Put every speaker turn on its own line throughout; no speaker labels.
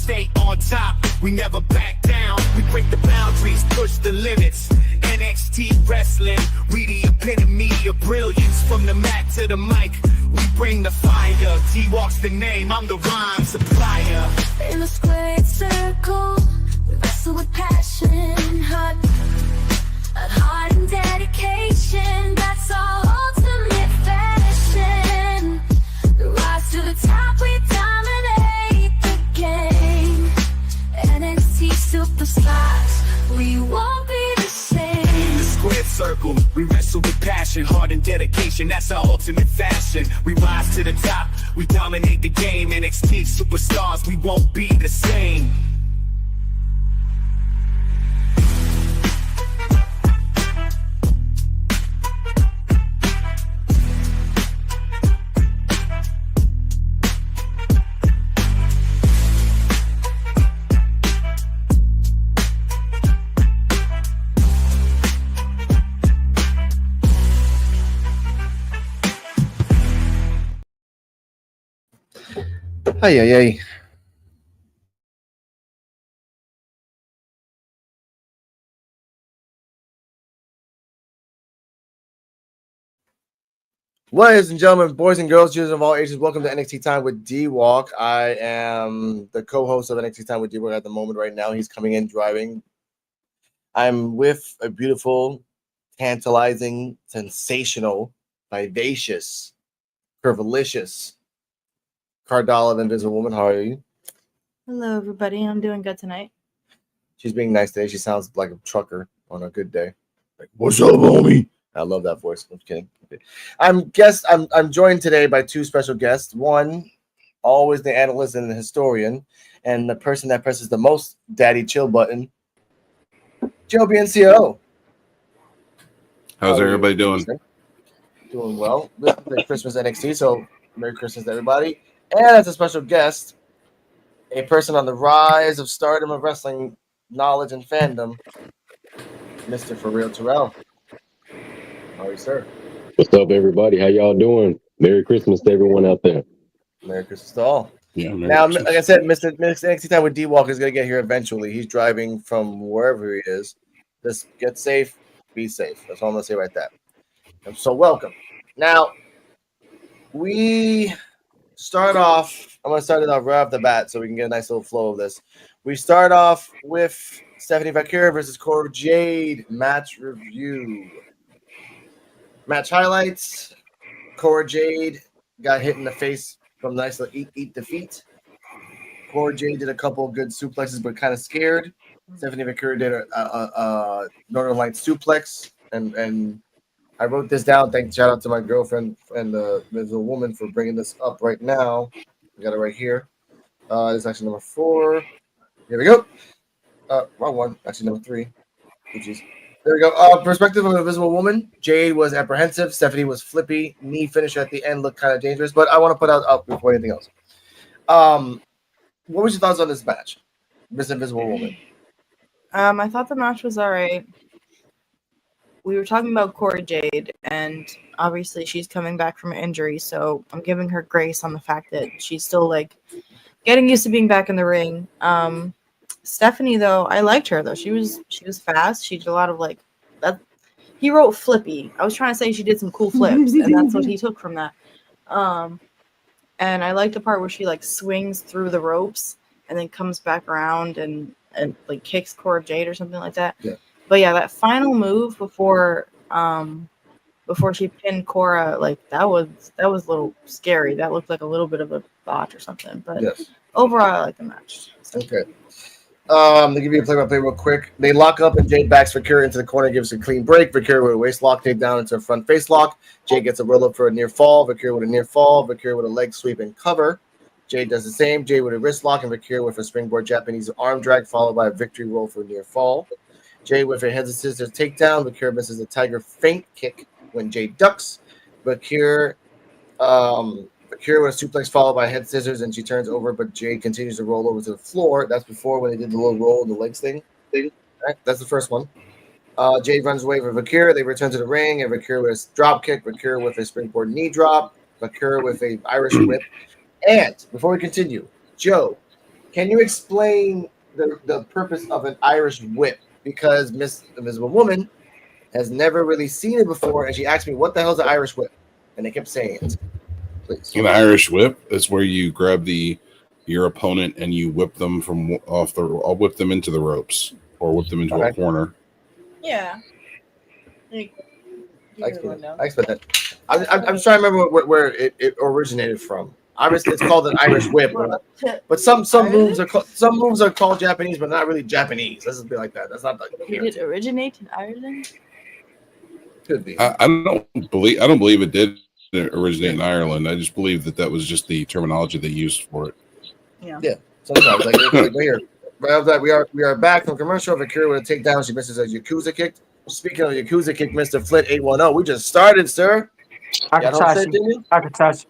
stay on top. We never back down. We break the boundaries, push the limits. NXT wrestling, we the epitome of brilliance. From the mat to the mic, we bring the fire. D-Walk's the name, I'm the rhyme supplier.
In a squared circle, we wrestle with passion, heart and dedication. That's our ultimate fashion. The rise to the top, we dominate the game. NXT superstars, we won't be the same.
In the squared circle, we wrestle with passion, heart and dedication. That's our ultimate fashion. We rise to the top, we dominate the game. NXT superstars, we won't be the same.
Ay. Ladies and gentlemen, boys and girls, children of all ages, welcome to NXT Time with D-Walk. I am the co-host of NXT Time with D-Walk at the moment right now. He's coming in driving. I'm with a beautiful, tantalizing, sensational, vivacious, curvilicious Cardall of Invisible Woman. How are you?
Hello, everybody. I'm doing good tonight.
She's being nice today. She sounds like a trucker on a good day. Like, what's up, homie? I love that voice. I'm kidding. Okay. I'm joined today by two special guests. One, always the analyst and the historian, and the person that presses the most daddy chill button, Joe BNCO.
How's everybody doing?
Doing well. This is Christmas NXT, so Merry Christmas to everybody. And as a special guest, a person on the rise of stardom of wrestling knowledge and fandom, Mr. For Real Terrell. How are you, sir?
What's up, everybody? How y'all doing? Merry Christmas to everyone out there.
Merry Christmas to all.
Yeah.
Now, like I said, Mr. NXT Time with D-Walk is going to get here eventually. He's driving from wherever he is. Just get safe, be safe. That's all I'm going to say right there. So welcome. Now, we start off, I'm going to start it off right off the bat so we can get a nice little flow of this. We start off with Stephanie Vaquer versus Cora Jade match review. Match highlights. Cora Jade got hit in the face from the nice little eat defeat. Cora Jade did a couple of good suplexes but kind of scared. Stephanie Vaquer did a Northern Lights suplex and I wrote this down. Shout out to my girlfriend and there's a woman for bringing this up right now. We got it right here. This is actually number 4. Here we go. Wrong one. Actually, number 3. Oh, geez. There we go. Perspective of an Invisible Woman. Jade was apprehensive. Stephanie was flippy. Knee finisher at the end looked kind of dangerous, but I want to put out before anything else. What was your thoughts on this match, Miss Invisible Woman?
I thought the match was all right. We were talking about Cora Jade, and obviously she's coming back from an injury, so I'm giving her grace on the fact that she's still like getting used to being back in the ring. Stephanie, though, I liked her though. She was fast. She did a lot of like that. He wrote flippy. I was trying to say she did some cool flips, and that's what he took from that. And I like the part where she like swings through the ropes and then comes back around and like kicks Cora Jade or something like that.
Yeah.
But yeah, that final move before she pinned Cora, like that was a little scary. That looked like a little bit of a botch or something. But
Yes.
Overall, I like the match.
Okay. To give you a play-by-play real quick, they lock up and Jade backs Vaquer into the corner, gives a clean break. Vaquer with a waist lock, take down into a front face lock. Jade gets a roll up for a near fall. Vaquer with a near fall. Vaquer with a leg sweep and cover. Jade does the same. Jade with a wrist lock and Vaquer with a springboard Japanese arm drag, followed by a victory roll for a near fall. Jade with a heads and scissors takedown. Vaquer misses a tiger feint kick when Jade ducks. Vaquer with a suplex followed by head scissors, and she turns over, but Jade continues to roll over to the floor. That's before when they did the little roll and the legs thing. Right? That's the first one. Jade runs away from Vaquer. They return to the ring, and Vaquer with a drop kick. Vaquer with a springboard knee drop. Vaquer with a Irish whip. And before we continue, Joe, Can you explain the purpose of an Irish whip? Because Miss Invisible Woman has never really seen it before, and she asked me, "What the hell's an Irish whip?" And they kept saying it. Please.
An Irish whip is where you grab your opponent and you whip them I'll whip them into the ropes or whip them into a corner.
Yeah.
I expect that. I'm just trying to remember where it originated from. Obviously, it's called an Irish whip, but some moves are called Japanese, but not really Japanese. Let's just be like that. That's not like.
Did it originate in Ireland?
Could be.
I don't believe it did originate in Ireland. I just believe that was just the terminology they used for it.
Yeah. Sometimes like here. We are back from commercial. Victoria with a takedown. She misses a Yakuza kick. Speaking of Yakuza kick, Mr. Flit 810. We just started, sir.
Hakatashi.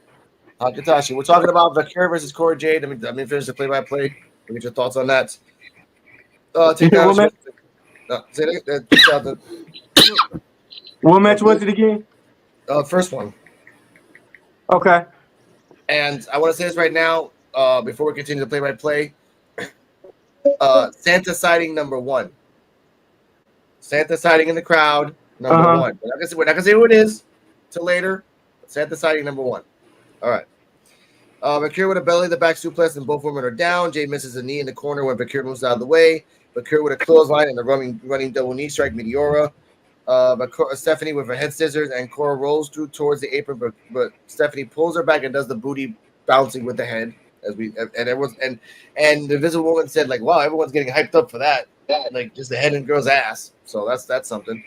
We're talking about Victoria versus Cora Jade. Let me finish the play-by-play. Get your thoughts on that. Takedown.
What match was it again?
First one.
Okay.
And I want to say this right now, before we continue the play-by-play. Santa sighting number 1. Santa sighting in the crowd number 1. We're not gonna say who it is till later. Santa sighting number 1. All right. Bakir with a belly to the back suplex, and both women are down. Jade misses a knee in the corner when Bakir moves out of the way. Bakir with a clothesline and a running double knee strike Meteora. Stephanie with her head scissors, and Cora rolls through towards the apron, but Stephanie pulls her back and does the booty bouncing with the head. And the Invisible Woman said, like, wow, everyone's getting hyped up for that. Like, just the head and girl's ass. So that's something.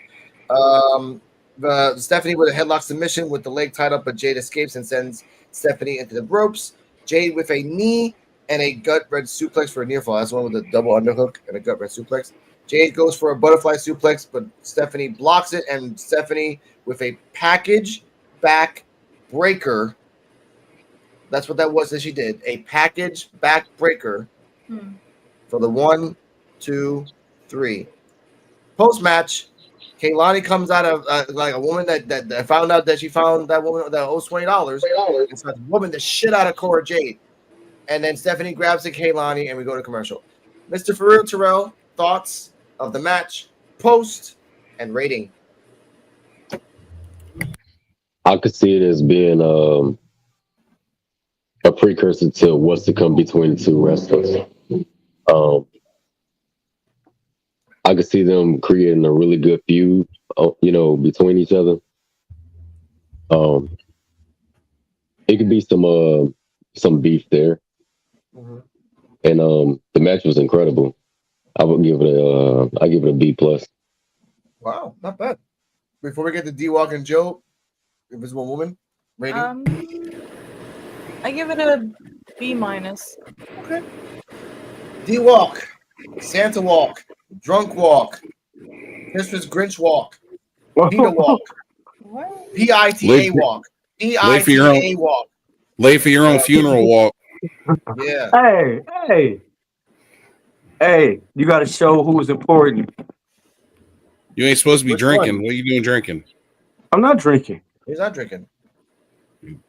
Stephanie with a headlock submission with the leg tied up, but Jade escapes and sends Stephanie into the ropes. Jade with a knee and a gut wrench suplex for a near fall. That's the one with a double underhook and a gut wrench suplex. Jade goes for a butterfly suplex, but Stephanie blocks it, and Stephanie with a package back breaker. That's what that was that she did. A package back breaker for the 1, 2, 3. Post-match, Kaylani comes out of like a woman that found out that she found that woman that owes $20. And starts whooping the shit out of Cora Jade. And then Stephanie grabs the Kaylani, and we go to commercial. Mr. For Real Terrell, thoughts of the match, post, and rating.
I could see it as being a precursor to what's to come between the two wrestlers. I could see them creating a really good feud, between each other. It could be some beef there, and the match was incredible. I would give it a B+.
Wow, not bad. Before we get to D-Walk and Joe, Invisible Woman rating.
I give it a B-.
Okay. D-Walk, Santa Walk, Drunk Walk, Christmas Grinch Walk, Peter Walk, PITA Walk, PITA Walk.
Late for your own funeral walk.
Yeah.
Hey, you got to show who's important.
You ain't supposed to be
Which
drinking.
one?
What are you doing drinking?
I'm not drinking.
He's not drinking.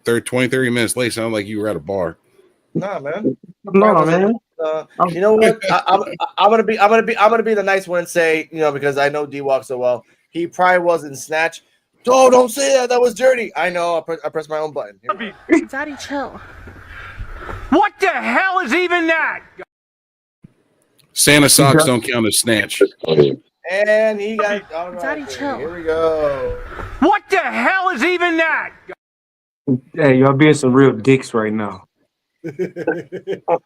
30 minutes late. Sound like you were at a bar.
Nah, man.
No, man.
You know what? I'm gonna be the nice one and say, because I know D-Walk so well, he probably wasn't Snatch. Oh, don't say that. That was dirty. I know. I pressed my own button.
Daddy, chill.
What the hell is even that?
Santa socks don't count as snatch.
And he got all right.
Daddy, chill.
Here we go.
What the hell is even that?
Hey, y'all being some real dicks right now.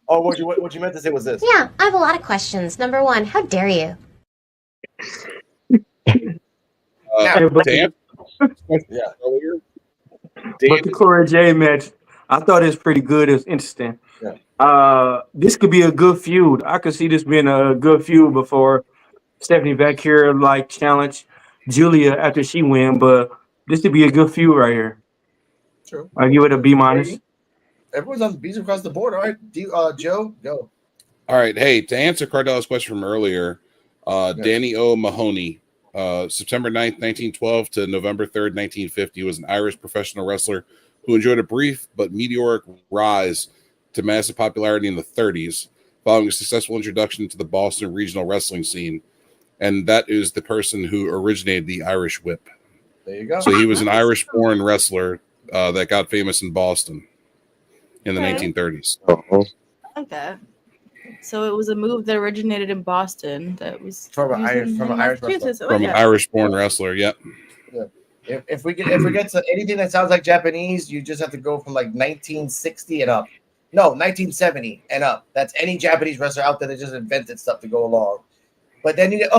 Oh, what you meant to say was this?
Yeah, I have a lot of questions. Number 1, how dare you?
Yeah.
But the Cora Jade match, I thought it was pretty good. It was interesting.
Yeah.
This could be a good feud. I could see this being a good feud before Stephanie back here challenge Julia after she win, but this could be a good feud right here.
True.
I give it a B-.
Everyone's on B's across the board. All right, Joe, go.
All right. Hey, to answer Cardella's question from earlier, Danny O'Mahony, September 9th, 1912 to November 3rd, 1950, was an Irish professional wrestler who enjoyed a brief but meteoric rise to massive popularity in the 30s. following a successful introduction to the Boston regional wrestling scene. And that is the person who originated the Irish whip.
There you go.
So he was an Irish-born wrestler that got famous in Boston in the 1930s.
Uh-huh.
I like that. So it was a move that originated in Boston that was
From an
used
Irish-
in
from an Irish
Massachusetts. I like
From an
that.
Irish-born wrestler, yep.
If we get to anything that sounds like Japanese, you just have to go from like 1960 and up. No, 1970 and up. That's any Japanese wrestler out there that just invented stuff to go along. But then you get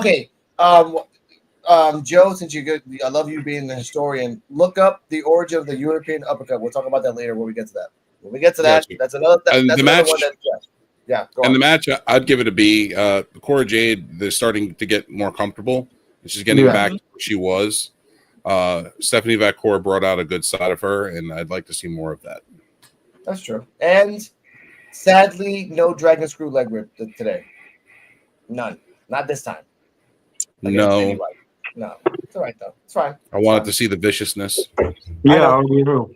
Joe, since you're good, I love you being the historian. Look up the origin of the European uppercut. We'll talk about that later when we get to that. When we get to that,
Gotcha.
that's another.
And
That's
the
another
match-
one. Yeah. Go
And
on.
the match, I'd give it a B. Cora Jade, they're starting to get more comfortable. She's getting back to where she was. Stephanie Vacour brought out a good side of her, and I'd like to see more of that.
That's true. And sadly, no dragon screw leg whip today. None. Not this time.
No,
Anybody. No. It's all right though. It's fine.
I wanted to see the viciousness.
Yeah, you know.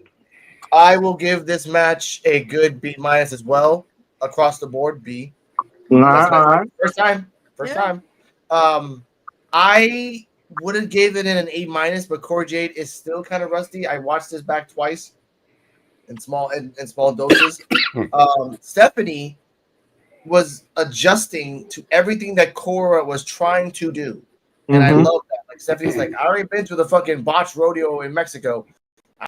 I will give this match a good B- as well. Across the board, B.
Nah,
First time. I would have gave it an A-, but Cora Jade is still kind of rusty. I watched this back twice in small doses. Stephanie was adjusting to everything that Cora was trying to do. And I love that. Like Stephanie's like, I already been to the fucking botched rodeo in Mexico.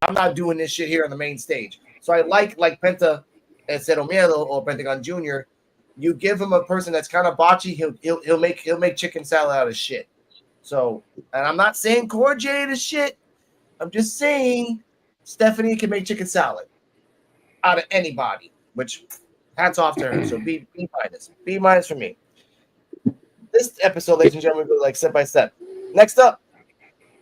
I'm not doing this shit here on the main stage. So I like Penta and Cero Miedo or Pentagon Jr. You give him a person that's kind of botchy, he'll make chicken salad out of shit. So, and I'm not saying Cora Jade is shit. I'm just saying Stephanie can make chicken salad out of anybody, which hats off to her. So B minus for me. This episode, ladies and gentlemen, goes like step by step. Next up,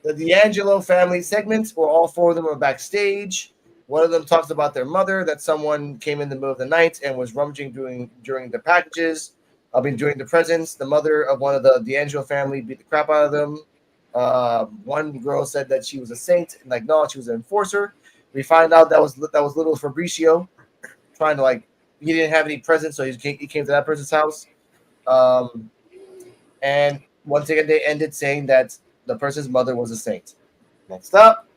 the D'Angelo family segments, where all four of them are backstage. One of them talks about their mother, that someone came in the middle of the night and was rummaging during the packages. During the presents. The mother of one of the D'Angelo family beat the crap out of them. One girl said that she was a saint, and like, no, she was an enforcer. We find out that was little Fabricio trying to he didn't have any presents, so he came to that person's house. And once again, they ended saying that the person's mother was a saint. Next up,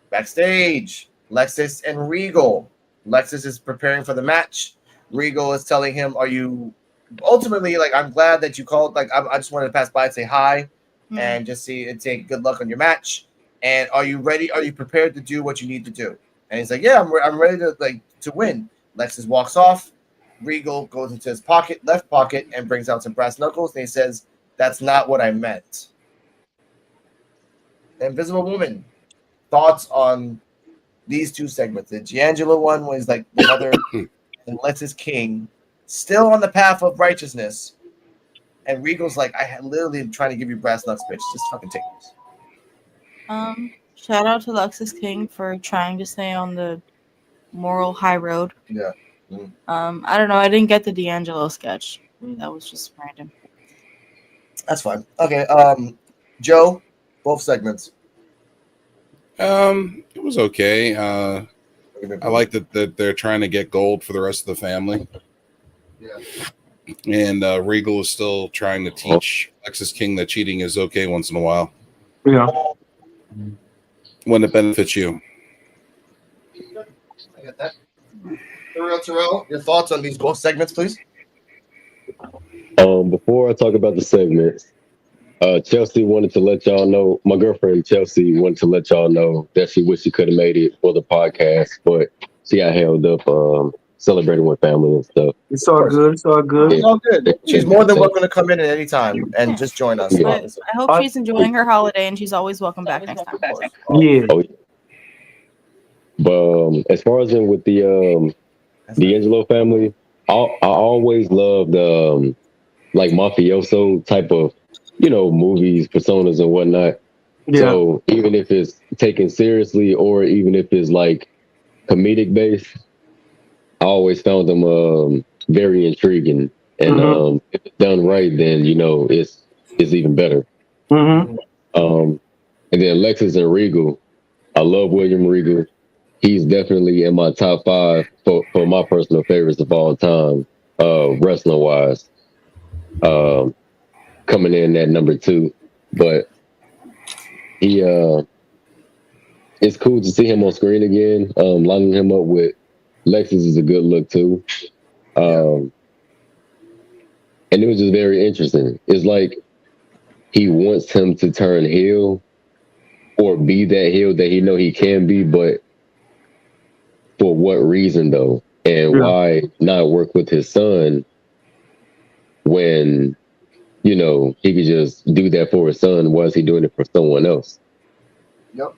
backstage, Lexus and Regal. Lexus is preparing for the match. Regal is telling him, "Are you ultimately I'm glad that you called. I just wanted to pass by and say hi, and just say good luck on your match. And are you ready? Are you prepared to do what you need to do?" And he's like, "Yeah, I'm ready to win." Lexus walks off. Regal goes into his left pocket, and brings out some brass knuckles. And he says, "That's not what I meant." Invisible Woman. Thoughts on these two segments? The D'Angelo one was the mother and Lexus King, still on the path of righteousness. And Regal's like, I literally am trying to give you brass knucks, bitch. Just fucking take this.
Shout out to Lexus King for trying to stay on the moral high road.
Yeah.
I don't know. I didn't get the D'Angelo sketch. That was just random.
That's fine. Okay. Joe, both segments.
It was okay. I like that they're trying to get gold for the rest of the family.
Yeah.
And Regal is still trying to teach Lexus King that cheating is okay once in a while.
Yeah.
When it benefits you.
I got that. Terrell, your thoughts on these both segments, please?
Before I talk about the segments, Chelsea wanted to let y'all know, my girlfriend Chelsea wanted to let y'all know that she wished she could have made it for the podcast, but she got held up celebrating with family and stuff.
It's all good. It's all good.
It's all good. She's more than welcome to come in at any time and just join us.
Yeah.
I hope she's enjoying her holiday, and she's always welcome back next time.
Yeah.
Oh, yeah. But as far as with the D'Angelo family, I always loved mafioso type of movies, personas and whatnot.
Yeah.
So even if it's taken seriously or even if it's comedic based, I always found them very intriguing. And if it's done right, then it's even better.
Mm-hmm.
And then Lexus and Regal, I love William Regal. He's definitely in my top 5 for my personal favorites of all time. wrestling wise, coming in at number 2. But he it's cool to see him on screen again. Lining him up with Lexus is a good look too. And it was just very interesting. It's like he wants him to turn heel or be that heel that he know he can be, but for what reason though? And why not work with his son when, you know, he could just do that for his son? Why is he doing it for someone else?
Yep.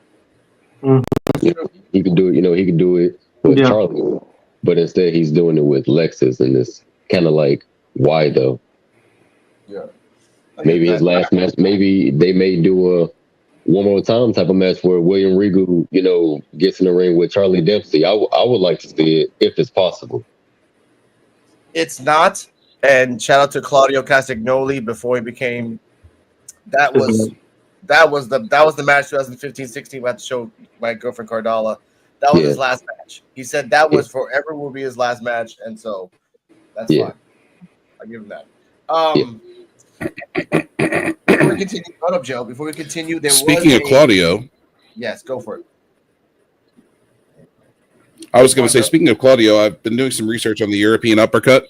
You know, he could do it, you know, he could do it with Charlie, but instead he's doing it with Lexus, and it's kind of like, why though?
Yeah.
Maybe his last match, maybe they may do a one more time type of match where William Regal, you know, gets in the ring with Charlie Dempsey. I would like to see it if it's possible.
It's not. And shout out to Claudio Castagnoli before he became. That was the match 2015-16. I had to show my girlfriend Cardala. That was his last match. He said that was forever will be his last match, and so that's fine. I give him that. Before we continue, hold up, Joe. Before we continue,
Speaking of Claudio,
yes, go for it.
I was going to say, speaking of Claudio, I've been doing some research on the European uppercut,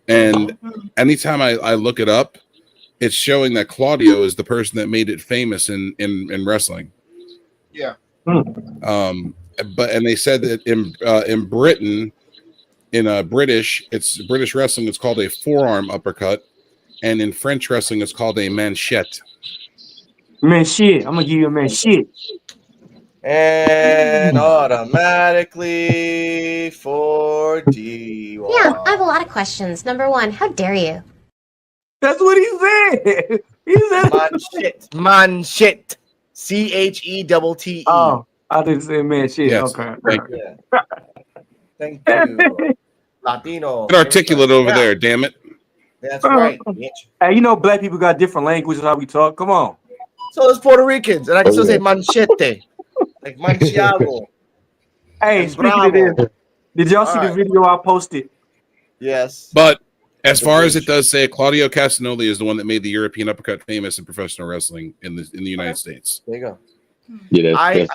and anytime I look it up, it's showing that Claudio is the person that made it famous in wrestling.
Yeah.
But they said that in Britain, in British wrestling, it's called a forearm uppercut, and in French wrestling, it's called a manchette.
Manchette. I'm gonna give you a manchette.
And automatically for D.
Yeah, I have a lot of questions. Number 1, how dare you?
That's what he said. He said
Manchette. CHETTE.
Oh, I didn't say manchette.
Yes.
Okay.
Thank you. Latino.
Articulate over there, damn it.
That's right.
Hey, you know, black people got different languages how we talk. Come on.
So there's Puerto Ricans, and I can still say manchete, like manchiago.
Hey, speaking of this, did y'all see the video I posted?
Yes.
But as far as it does say, Claudio Castagnoli is the one that made the European uppercut famous in professional wrestling in the United States.
There you go.
Yeah,
I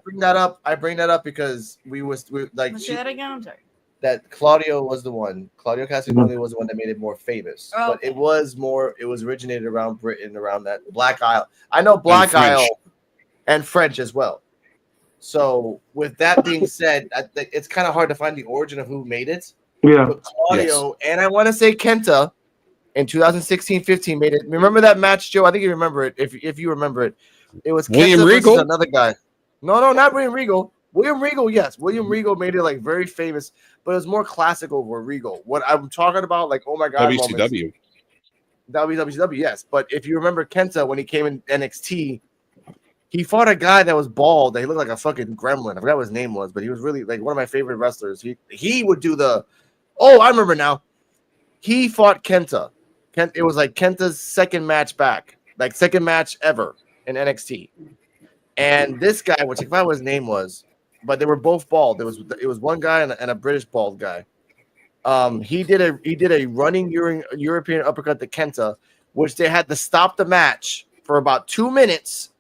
bring that up. I bring that up because we like
say that again. I'm sorry.
That Claudio was the one. Claudio Castagnoli was the one that made it more famous.
Oh,
but it was originated around Britain, around that Black Isle. I know Black Isle and French as well. So with that being said, I think it's kind of hard to find the origin of who made it.
Yeah.
But Claudio and I want to say Kenta in 2016-15 made it. Remember that match, Joe? I think you remember it. If you remember it, it was
William
Kenta
Regal.
versus another guy. No, not William Regal. William Regal, yes. William Regal made it like very famous, but it was more classical for Regal. What I'm talking about, like, oh my god,
WCW.
WCW, yes. But if you remember Kenta when he came in NXT, he fought a guy that was bald. That he looked like a fucking gremlin. I forgot what his name was, but he was really like one of my favorite wrestlers. He would do the. Oh, I remember now. He fought Kenta. It was like Kenta's second match back, like second match ever in NXT. And this guy, which I forgot what his name was, but they were both bald. It was one guy and a British bald guy. He did a running European uppercut to Kenta, which they had to stop the match for about 2 minutes.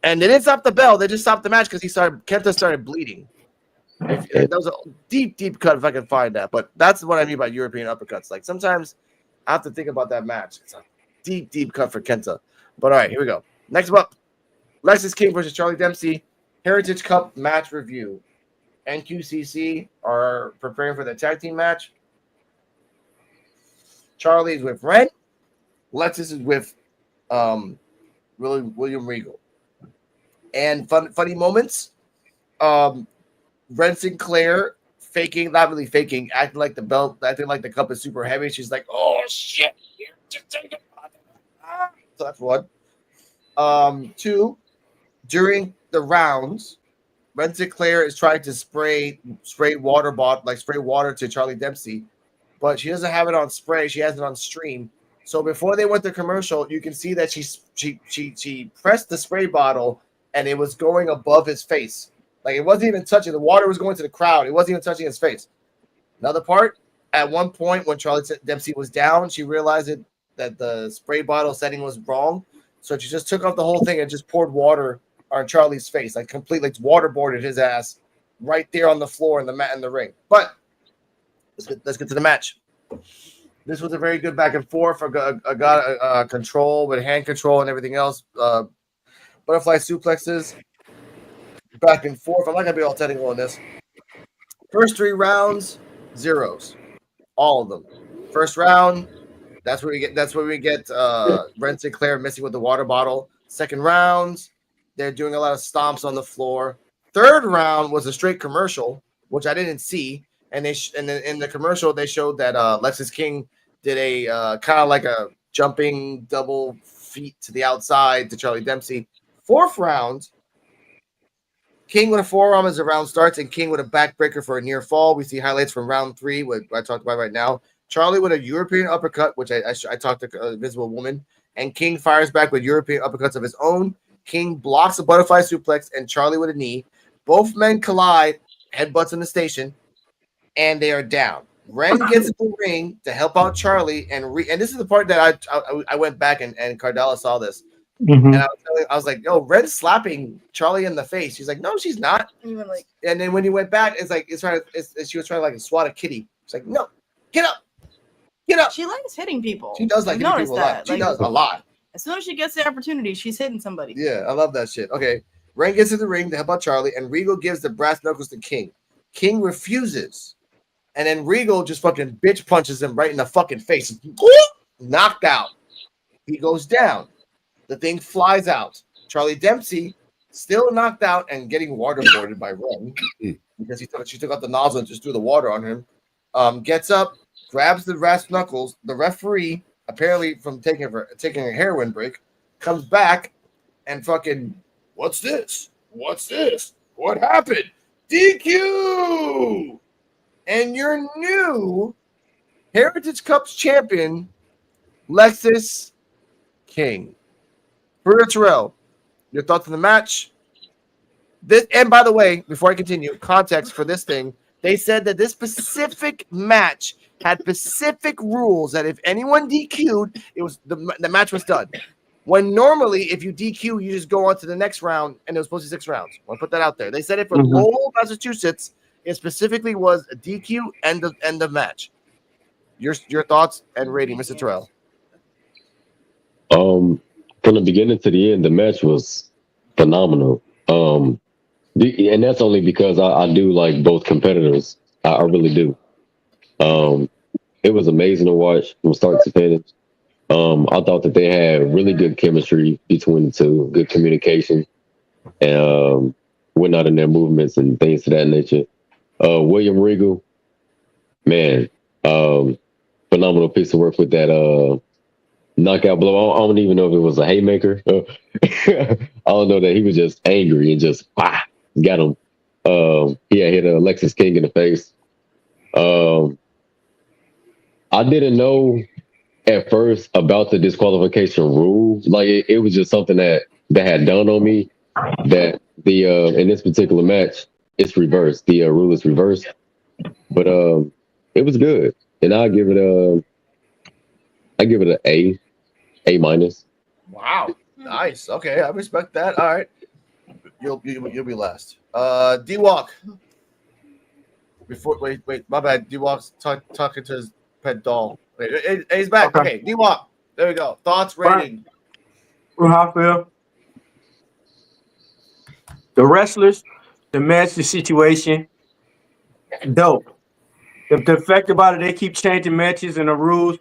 And they didn't stop the bell; they just stopped the match because Kenta started bleeding. That was a deep cut if I can find that. But that's what I mean by European uppercuts. Like sometimes I have to think about that match. It's a deep cut for Kenta. But all right, here we go. Next up, Lexus King versus Charlie Dempsey. Heritage Cup match review. NQCC are preparing for the tag team match. Charlie's with Ren. Lexus is with William Regal. And funny moments. Ren Sinclair acting like the belt, acting like the cup is super heavy. She's like, oh shit. So that's one. 2, during the rounds, Ren Sinclair is trying to spray water to Charlie Dempsey, but she doesn't have it on spray. She has it on stream. So before they went to commercial, you can see that she pressed the spray bottle and it was going above his face. Like it wasn't even touching. The water was going to the crowd. It wasn't even touching his face. Another part, At one point, when Charlie Dempsey was down, she realized that the spray bottle setting was wrong. So she just took off the whole thing and just poured water on Charlie's face, like completely waterboarded his ass right there on the floor in the mat in the ring. But let's get to the match. This was a very good back and forth. I got control with hand control and everything else. Butterfly suplexes, back and forth. I'm not gonna be all technical on this. First 3 rounds, zeros, all of them. First round, that's where we get Ren Sinclair missing with the water bottle. Second round, they're doing a lot of stomps on the floor. Third round was a straight commercial, which I didn't see. And and then in the commercial they showed that Lexis King did a kind of like a jumping double feet to the outside to Charlie Dempsey. Fourth round, King with a forearm as the round starts, and King with a backbreaker for a near fall. We see highlights from round 3, what I talked about right now. Charlie with a European uppercut, which I talked to Invisible Woman, and King fires back with European uppercuts of his own. King blocks a butterfly suplex, and Charlie with a knee. Both men collide, headbutts in the station, and they are down. Ren gets in the ring to help out Charlie, and this is the part that I went back and Cardella saw this.
Mm-hmm.
And I was like, "Yo, Red's slapping Charlie in the face." She's like, "No, she's not." And then when he went back, it's like she was trying to like swat a kitty. It's like, "No, get up, get up."
She likes hitting people.
She does like hitting people a lot. She does a lot.
As soon as she gets the opportunity, she's hitting somebody.
Yeah, I love that shit. Okay, Ren gets in the ring to help out Charlie, and Regal gives the brass knuckles to King. King refuses, and then Regal just fucking bitch punches him right in the fucking face. Knocked out. He goes down. The thing flies out. Charlie Dempsey, still knocked out and getting waterboarded by Ren because she took out the nozzle and just threw the water on him. Gets up, grabs the brass knuckles. The referee, apparently from taking a heroin break, comes back and fucking, what's this? What's this? What happened? DQ! And your new Heritage Cups champion, Lexis King. Terrell, your thoughts on the match? And by the way, before I continue, context for this thing, they said that this specific match had specific rules that if anyone DQ'd, it was the match was done. When normally, if you DQ, you just go on to the next round, and it was supposed to be 6 rounds. I'll put that out there. They said it for Lowell, Massachusetts. It specifically was a DQ end of match. Your thoughts and rating, Mr. Terrell.
From the beginning to the end, the match was phenomenal. And that's only because I do like both competitors. I really do. It was amazing to watch from start to finish. I thought that they had really good chemistry between the two, good communication, and whatnot in their movements and things of that nature. William Regal, man, phenomenal piece of work with that knockout blow. I don't even know if it was a haymaker. I don't know that he was just angry and just got him. He had hit Alexis King in the face. I didn't know at first about the disqualification rule. Like it was just something that had dawned on me that the in this particular match it's reversed. The rule is reversed, but it was good, and I give it an A minus.
Wow, nice. Okay, I respect that. All right, you'll be last. D-Walk. Wait, my bad. D-Walk's talking to his pet doll. Wait, he's back. Okay, D-Walk. There we go. Thoughts, rating.
How I feel. The wrestlers, the match, the situation, dope. The fact about it, they keep changing matches and the rules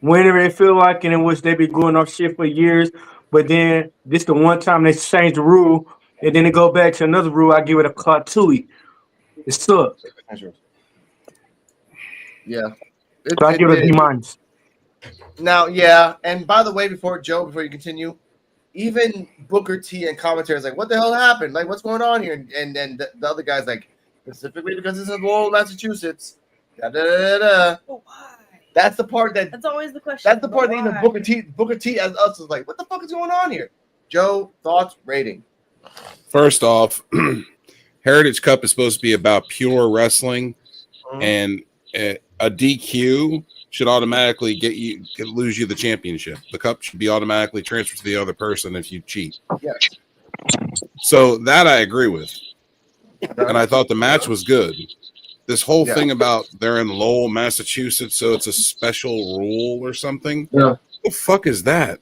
whenever they feel like, and in which they be going off shit for years. But then this the one time they change the rule, and then they go back to another rule. I give it a cartoon. It sucks.
Yeah.
So I give it a B minus.
Now, yeah, and by the way, before you continue, even Booker T and commentators like, what the hell happened? Like, what's going on here? And then the other guy's like, specifically because this is Lowell, Massachusetts. Da, da, da, da.
But why?
That's the part that's
always the question.
That's the part that even Booker T as us is like, what the fuck is going on here? Joe, thoughts, rating.
First off, Heritage Cup is supposed to be about pure wrestling, and a DQ should automatically lose you the championship. The cup should be automatically transferred to the other person if you cheat.
Yes.
So that I agree with. And I thought the match was good. This whole thing about they're in Lowell, Massachusetts, so it's a special rule or something.
Yeah.
What the fuck is that?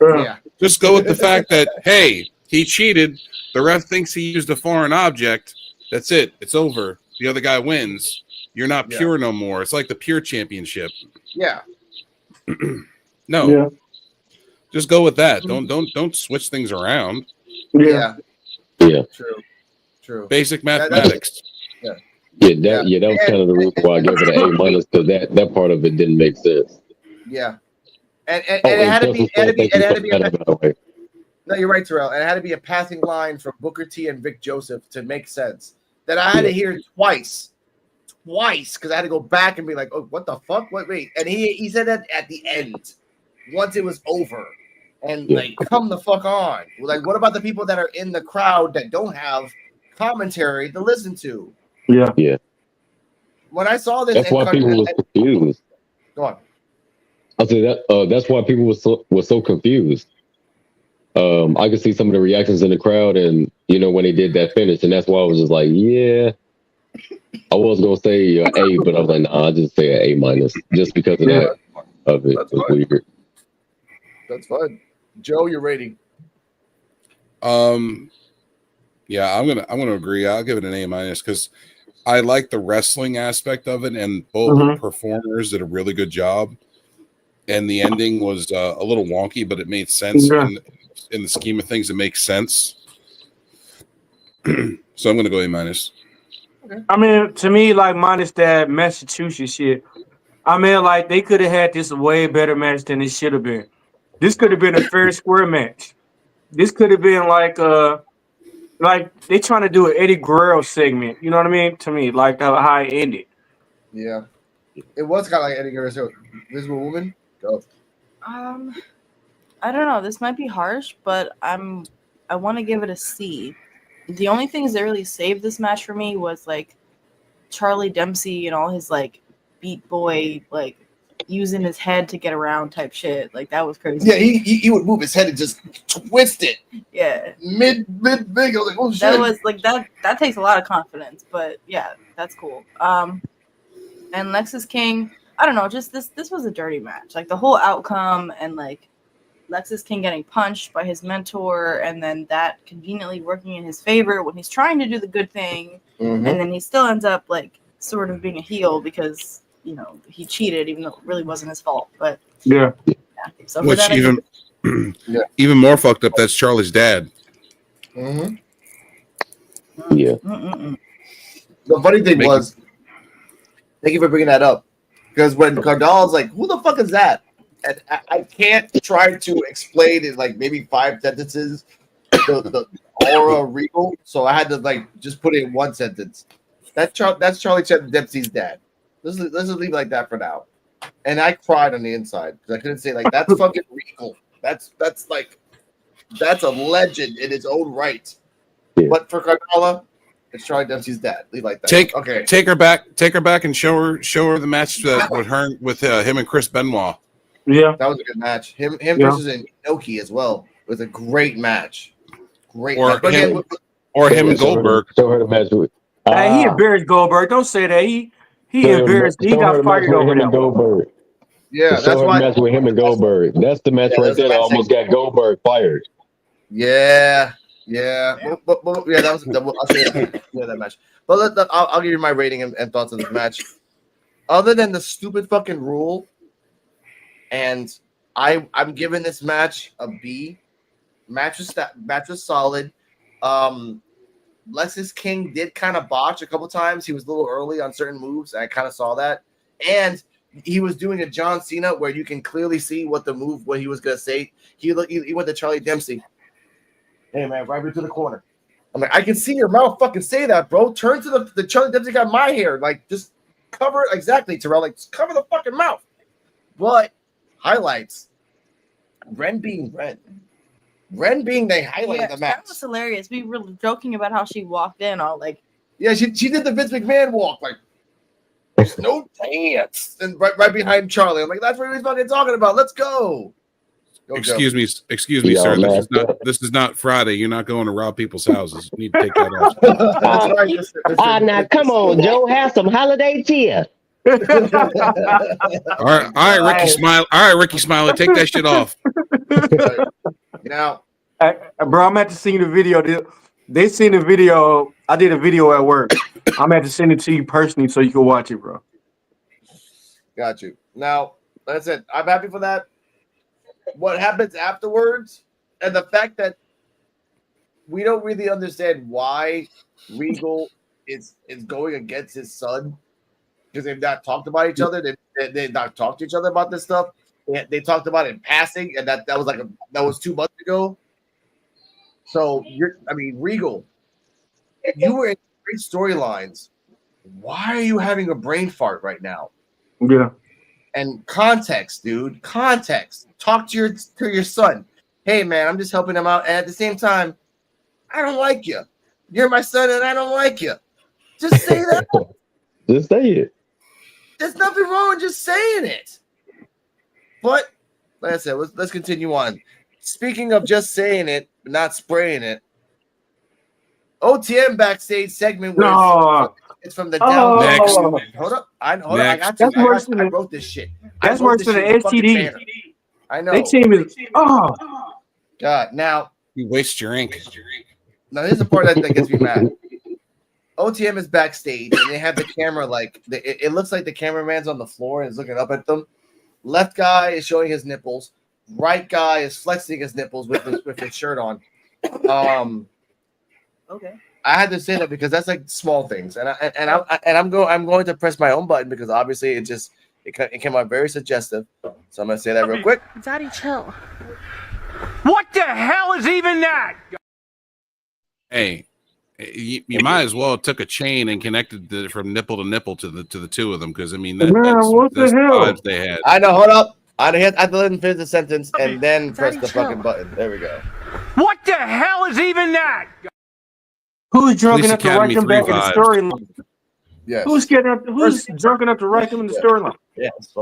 Yeah.
Just go with the fact that, hey, he cheated. The ref thinks he used a foreign object. That's it. It's over. The other guy wins. You're not pure no more. It's like the pure championship.
Yeah.
No.
Yeah.
Just go with that. Don't switch things around.
Yeah.
Yeah.
True.
Basic mathematics.
Yeah, that was kind of the reason why I gave it an A- because that part of it didn't make sense.
Yeah. And it had to be
by the way.
No, you're right, Terrell. It had to be a passing line from Booker T and Vic Joseph to make sense. That I had to hear twice, because I had to go back and be like, "Oh, what the fuck? Wait!" And he said that at the end, once it was over, and like, come the fuck on. Like, what about the people that are in the crowd that don't have commentary to listen to?
Yeah.
When I saw this,
That's why people were confused.
Go on.
I'll say that. That's why people were so confused. I could see some of the reactions in the crowd, and when they did that finish, and that's why I was just like, yeah. I was gonna say A, but I was like, nah, I'll just say an A-, just because of that of it. It was weird.
That's fine. Joe, your rating?
Yeah, I'm gonna agree. I'll give it an A- because I like the wrestling aspect of it, and both performers did a really good job. And the ending was a little wonky, but it made sense in the scheme of things. It makes sense. So I'm gonna go A-.
Okay.
I mean, to me, like minus that Massachusetts shit. I mean, like they could have had this way better match than it should have been. This could have been a fair square match. This could have been like they trying to do an Eddie Guerrero segment. You know what I mean? To me, like how it ended.
Yeah, it was kind of like Eddie Guerrero. Visible Woman. Go.
I don't know. This might be harsh, but I want to give it a C. The only things that really saved this match for me was like Charlie Dempsey and all his like beat boy like using his head to get around type shit. Like that was crazy.
Yeah, he would move his head and just twist it.
Yeah.
Mid big. I was like, oh shit.
That was like that takes a lot of confidence, but yeah, that's cool. And Lexis King, I don't know, just this was a dirty match. Like the whole outcome and like Lexis King getting punched by his mentor and then that conveniently working in his favor when he's trying to do the good thing. And then he still ends up like sort of being a heel because, he cheated even though it really wasn't his fault. But
yeah.
So
Which even more fucked up, that's Charlie's dad.
Yeah.
The funny thing was, thank you for bringing that up. Because when Cardall's like, who the fuck is that? And I can't try to explain in like maybe 5 sentences the aura Rico, so I had to like just put it in 1 sentence. That's Charlie Dempsey's dad. Let's just leave it like that for now. And I cried on the inside because I couldn't say like that's fucking Rico. That's a legend in its own right. Yeah. But for Cardalla, it's Charlie Dempsey's dad. Leave like that.
Take her back and show her the match with him and Chris Benoit.
Yeah,
that was a good match. Him versus Inoki as well. It was a great match. Great match.
Him and Goldberg.
Show her the match with.
He embarrassed Goldberg. Don't say that. He embarrassed. He got fired over that.
Goldberg.
Yeah, that's why.
Match with him and Goldberg. That's the match right there that almost got Goldberg fired.
Yeah. But yeah, that was double. I'll say that match. But I'll give you my rating and thoughts on this match. Other than the stupid fucking rule. And I'm giving this match a B. Match was solid. Lexis King did kind of botch a couple times. He was a little early on certain moves. I kind of saw that. And he was doing a John Cena where you can clearly see what he was gonna say. He went to Charlie Dempsey. Hey man, right into the corner. I'm like, I can see your mouth fucking say that, bro. Turn to the Charlie Dempsey got my hair. Like, just cover it exactly, Terrell. Like, just cover the fucking mouth. But highlights. Ren being the highlight of the match.
That was hilarious. We were joking about how she walked in all like.
Yeah, she did the Vince McMahon walk like. There's no dance. And right behind Charlie. I'm like, that's what he was fucking talking about. Let's go.
Excuse me, sir. This is not Friday. You're not going to rob people's houses. You need to take that off.
Now come on, Joe. Have some holiday cheer.
All right, Ricky Smiley. All right, Ricky Smiley, take that shit off.
Now,
bro, I'm at to see the video. They seen the video. I did a video at work. I'm at to send it to you personally so you can watch it, bro.
Got you. Now, that's it. I'm happy for that. What happens afterwards, and the fact that we don't really understand why Regal is going against his son, because they've not talked about each other. They've not talked to each other about this stuff. They talked about it in passing, and that was 2 months ago. So Regal, you were in great storylines. Why are you having a brain fart right now?
Yeah.
And context, dude. Context. Talk to your son. Hey, man, I'm just helping him out. And at the same time, I don't like you. You're my son, and I don't like you. Just say that.
Just say it.
There's nothing wrong with just saying it. But like I said, let's continue on. Speaking of just saying it, but not spraying it, OTM backstage segment where it's from the down.
Next.
Hold up. I got you. I wrote this shit.
That's worse than the STD.
I know.
They team is
God. Now
you waste your ink.
Now here's the part that gets me mad. OTM is backstage and they have the camera it looks like the cameraman's on the floor and is looking up at them. Left guy is showing his nipples. Right guy is flexing his nipples with his shirt on.
Okay.
I had to say that because that's like small things, I'm going to press my own button because obviously it came out very suggestive. So I'm gonna say that real quick.
Daddy, chill.
What the hell is even that?
Hey, you might as well have took a chain and connected from nipple to nipple to the two of them because that's
what the hell
vibes they had.
I know. Hold up. I had to let him finish the sentence and then press the fucking button. There we go.
What the hell is even that?
Who's drunk enough to write them back in the storyline?
Yes.
Who's drunk enough to write them in the storyline?
Yes.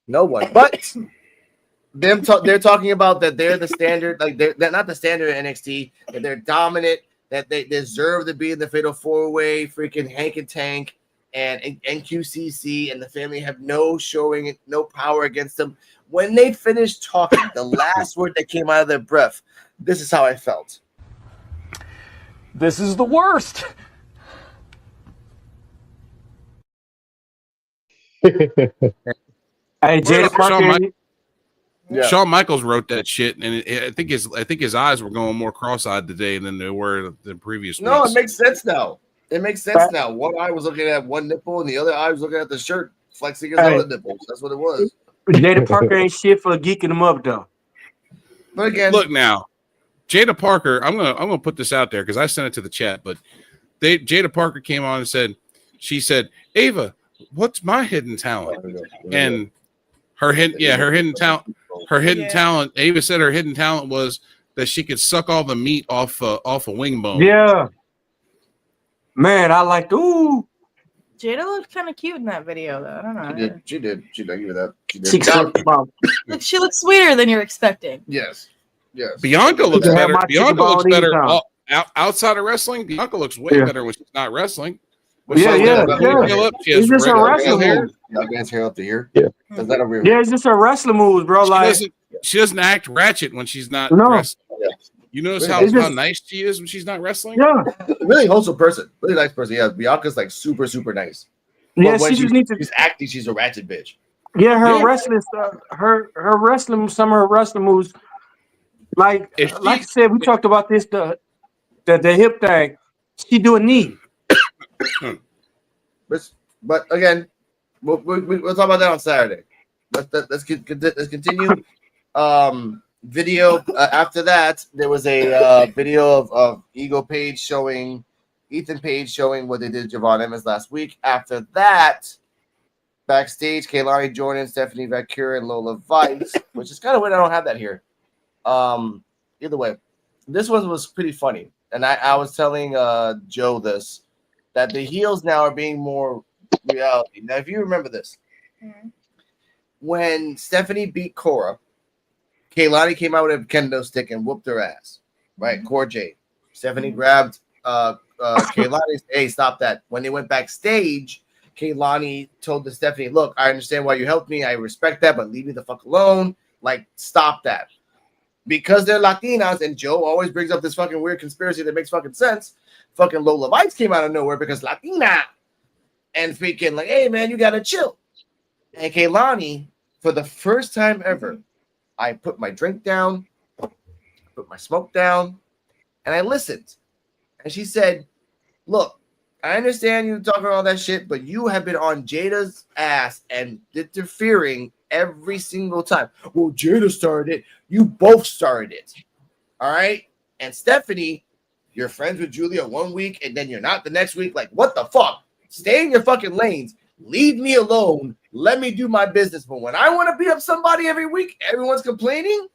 No one. But they're talking about that they're the standard, like they're not the standard in NXT, that they're dominant, that they deserve to be in the Fatal 4-Way, freaking Hank and Tank and NQCC, and the family have no power against them. When they finished talking, the last word that came out of their breath, this is how I felt.
This is the worst.
Hey, Jada Parker.
Shawn Michaels wrote that shit, and I think his eyes were going more cross-eyed today than they were the previous weeks.
No, it makes sense now. One eye was looking at one nipple, and the other eye was looking at the shirt, flexing his other nipples. That's what it was.
Jada Parker ain't shit for geeking them up, though.
But again,
look now, Jada Parker. I'm gonna put this out there because I sent it to the chat. But Jada Parker came on and she said, Ava, what's my hidden talent? And her hidden talent. Ava said her hidden talent was that she could suck all the meat off a wing bone.
Yeah, man, I liked. Ooh,
Jada looked kind of cute in that video, though. I don't know.
She did. Give you that.
She looks sweeter than you're expecting.
Yes.
Bianca looks better. Bianca looks better outside of wrestling. Bianca looks way better when she's not wrestling.
Yeah. It's just a wrestling move.
Man's hair up to here.
Yeah.
Is that a real?
Yeah, it's just a wrestling move, bro.
She doesn't act ratchet when she's not wrestling. Yeah. You notice how nice she is when she's not wrestling?
Yeah.
Really wholesome person. Really nice person. Yeah, Bianca's like super, super nice.
Yeah, she just needs to.
She's acting. She's a ratchet bitch.
Yeah, wrestling stuff. Her wrestling. Some of her wrestling moves. Like I said, we talked about this. The hip thing. She do a knee.
But again, we'll talk about that on Saturday. Let's continue. Video after that, there was a video of Ethan Page showing what they did to Javon Evans last week. After that, backstage, Kaylani Jordan, Stephanie Vacura, and Lola Vice, which is kind of weird. I don't have that here. Either way, this one was pretty funny, and I was telling Joe this, that the heels now are being more reality. Now, if you remember this, when Stephanie beat Cora, Kaylani came out with a kendo stick and whooped her ass. Right, Cora Jade. Stephanie grabbed Kaylani and said, "Hey, stop that." When they went backstage, Kaylani told the Stephanie, "Look, I understand why you helped me. I respect that, but leave me the fuck alone. Like, stop that." Because they're Latinas, and Joe always brings up this fucking weird conspiracy that makes fucking sense. Fucking Lola Vites came out of nowhere because Latina, and freaking like, "Hey man, you gotta chill." And Kaylani, for the first time ever, I put my drink down, put my smoke down, and I listened. And she said, "Look, I understand you talking all that shit, but you have been on Jada's ass and interfering every single time." "Well, Jada started it. You both started it. All right?" And Stephanie, you're friends with Julia 1 week and then you're not the next week. Like, what the fuck? Stay in your fucking lanes. Leave me alone. Let me do my business. But when I want to beat up somebody every week, everyone's complaining.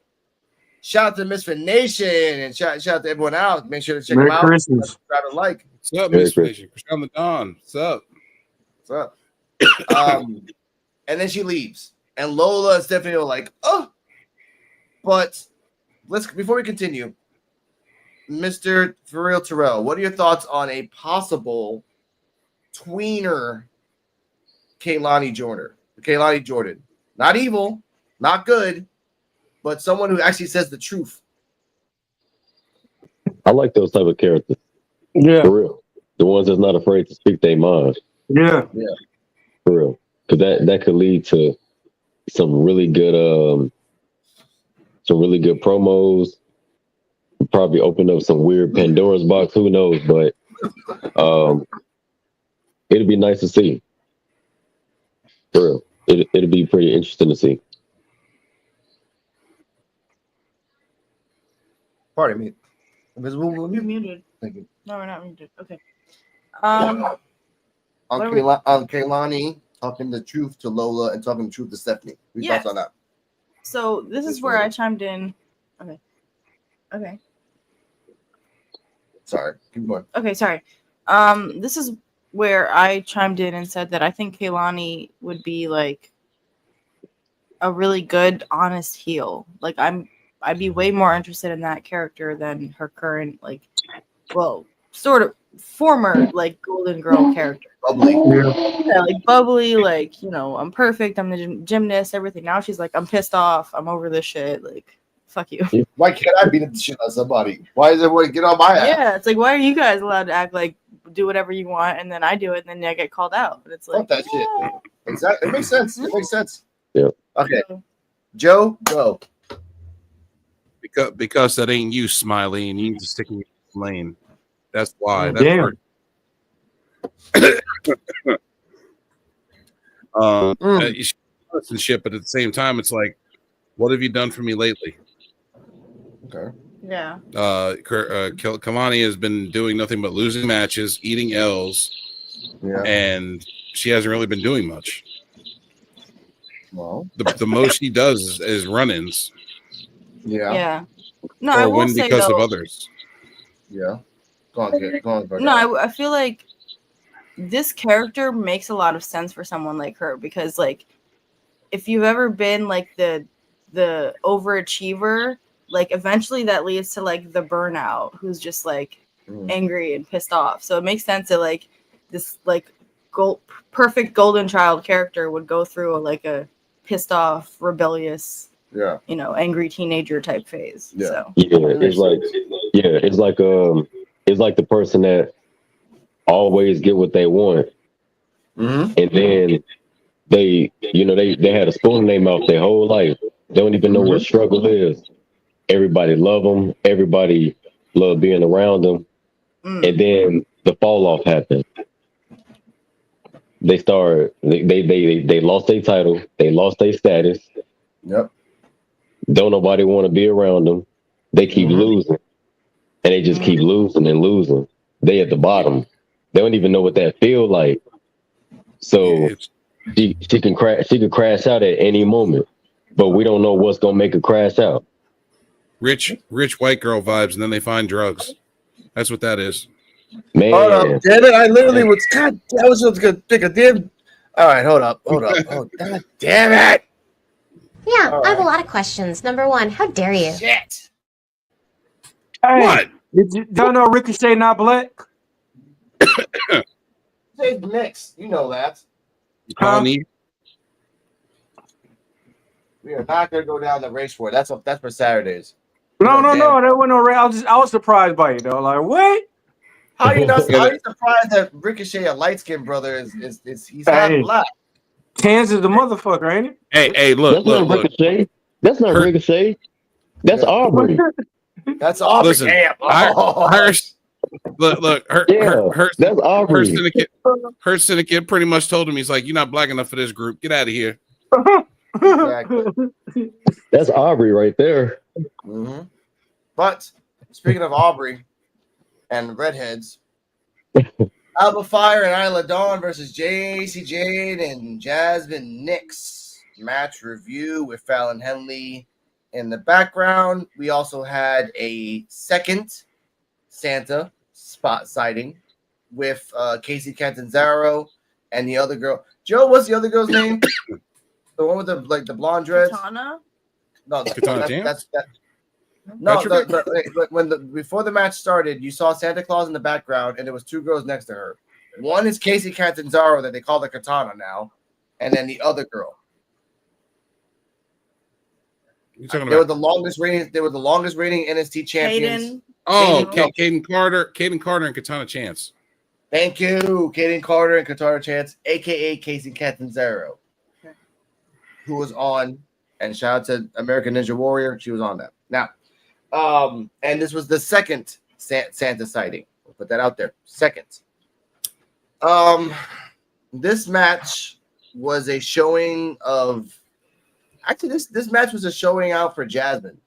Shout out to Misfit Nation and shout out to everyone else. Make sure to check
Merry
them out.
Christmas.
Try to like.
What's up, Mr. Nation? Christian the Don. What's up?
What's up? And then she leaves. And Lola and Stephanie are like, "Oh." But before we continue, Mr. For Real Terrell, what are your thoughts on a possible tweener Kaylani Jordan? Not evil, not good, but someone who actually says the truth.
I like those type of characters.
Yeah.
For real. The ones that's not afraid to speak their mind.
Yeah.
For real. Because that could lead to some really good promos. Probably open up some weird Pandora's box, who knows, but it'd be nice to see. For real. It'd be pretty interesting to see.
Pardon me.
You're muted.
Thank you.
No, we're not muted. Okay.
On Kaylani talking the truth to Lola and talking the truth to Stephanie. What thoughts on that?
So this is where I chimed in. Okay.
Sorry. Keep going.
Okay, sorry. This is where I chimed in and said that I think Kaylani would be like a really good, honest heel. Like I'd be way more interested in that character than her current, like, well, sort of former like Golden Girl character.
Bubbly.
Yeah, like bubbly, like, you know, I'm perfect, I'm the gymnast, everything. Now she's like, I'm pissed off, I'm over this shit, like, fuck you.
Why can't I beat the shit out of somebody? Why does everybody get on my ass?
Yeah, it's like, why are you guys allowed to act like do whatever you want and then I do it and then I get called out? But it's like,
fuck that shit. Exactly. It makes sense. It makes sense.
Yeah.
Okay. Joe, go.
Because that ain't you, Smiley, and you need to stick in your lane. That's why. That's
Damn.
And shit, but at the same time, it's like, what have you done for me lately?
Okay.
yeah.
Kamani has been doing nothing but losing matches, eating L's, and she hasn't really been doing much.
Well,
the most she does is run-ins.
Yeah. No,
or
I will
win
say
because
though,
of others.
Yeah. Go on, kid. Go on.
no, I feel like this character makes a lot of sense for someone like her because, like, if you've ever been like the overachiever, like eventually that leads to like the burnout, who's just like angry and pissed off. So it makes sense that like this like perfect golden child character would go through a pissed off, rebellious, you know, angry teenager type phase.
Yeah.
So
it's like the person that always get what they want, and then they had a spoon in their mouth their whole life. They don't even know what struggle is. Everybody love them. Everybody love being around them, and then the fall off happened. They lost their title. They lost their status.
Yep.
Don't nobody want to be around them. They keep losing, and they just keep losing and losing. They at the bottom. They don't even know what that feel like. So she can crash. She could crash out at any moment, but we don't know what's gonna make her crash out.
Rich white girl vibes, and then they find drugs. That's what that is.
Man,
Hold up, damn it! I literally was. God, I was just gonna pick a damn. All right, hold up. Oh, god damn it!
Yeah,
All
I have a
right.
lot of questions. Number one, how dare you?
Shit.
Hey,
What?
don't know Ricochet not black?
Say mix. You know that.
You calling me?
We are not gonna go down the race for it. That's for Saturdays.
No,
No, damn.
that wasn't no race. I was surprised by it though. Like, what?
How you not?
Yeah,
How you surprised that Ricochet, a light skinned brother, is he's half
Hey,
black?
Tans is the motherfucker, ain't
Hey, look,
that's not Ricochet. That's not
Her-
Ricochet. That's
Yeah.
Aubrey.
it?
That's Aubrey.
Listen,
Damn.
look,
Yeah, that's
her
Aubrey.
syndicate pretty much told him, he's like, you're not black enough for this group. Get out of here.
Exactly.
That's Aubrey right there.
Mm-hmm. But speaking of Aubrey and redheads, Alba Fire and Isla Dawn versus JC Jade and Jasmine Nix match review with Fallon Henley in the background. We also had a second Santa spot sighting with Casey Catanzaro and the other girl. Joe, what's the other girl's name? The one with the blonde dreads.
Katana?
No,
Katana Jam?
that's no.
Retrofit?
Before the match started, you saw Santa Claus in the background, and there was two girls next to her. One is Casey Catanzaro that they call the Katana now, and then the other girl.
You talking
They were
about?
the longest reigning. They were the longest reigning NXT champions.
Hayden.
Oh,
Caden
Caden Carter, and Katana Chance.
Thank you, Kaden Carter and Katara Chance, aka Casey Catanzaro, who was on. And shout out to American Ninja Warrior. She was on that. Now, and this was the second Santa sighting. We'll put that out there. Second. This match was a showing of. Actually, this match was a showing out for Jasmine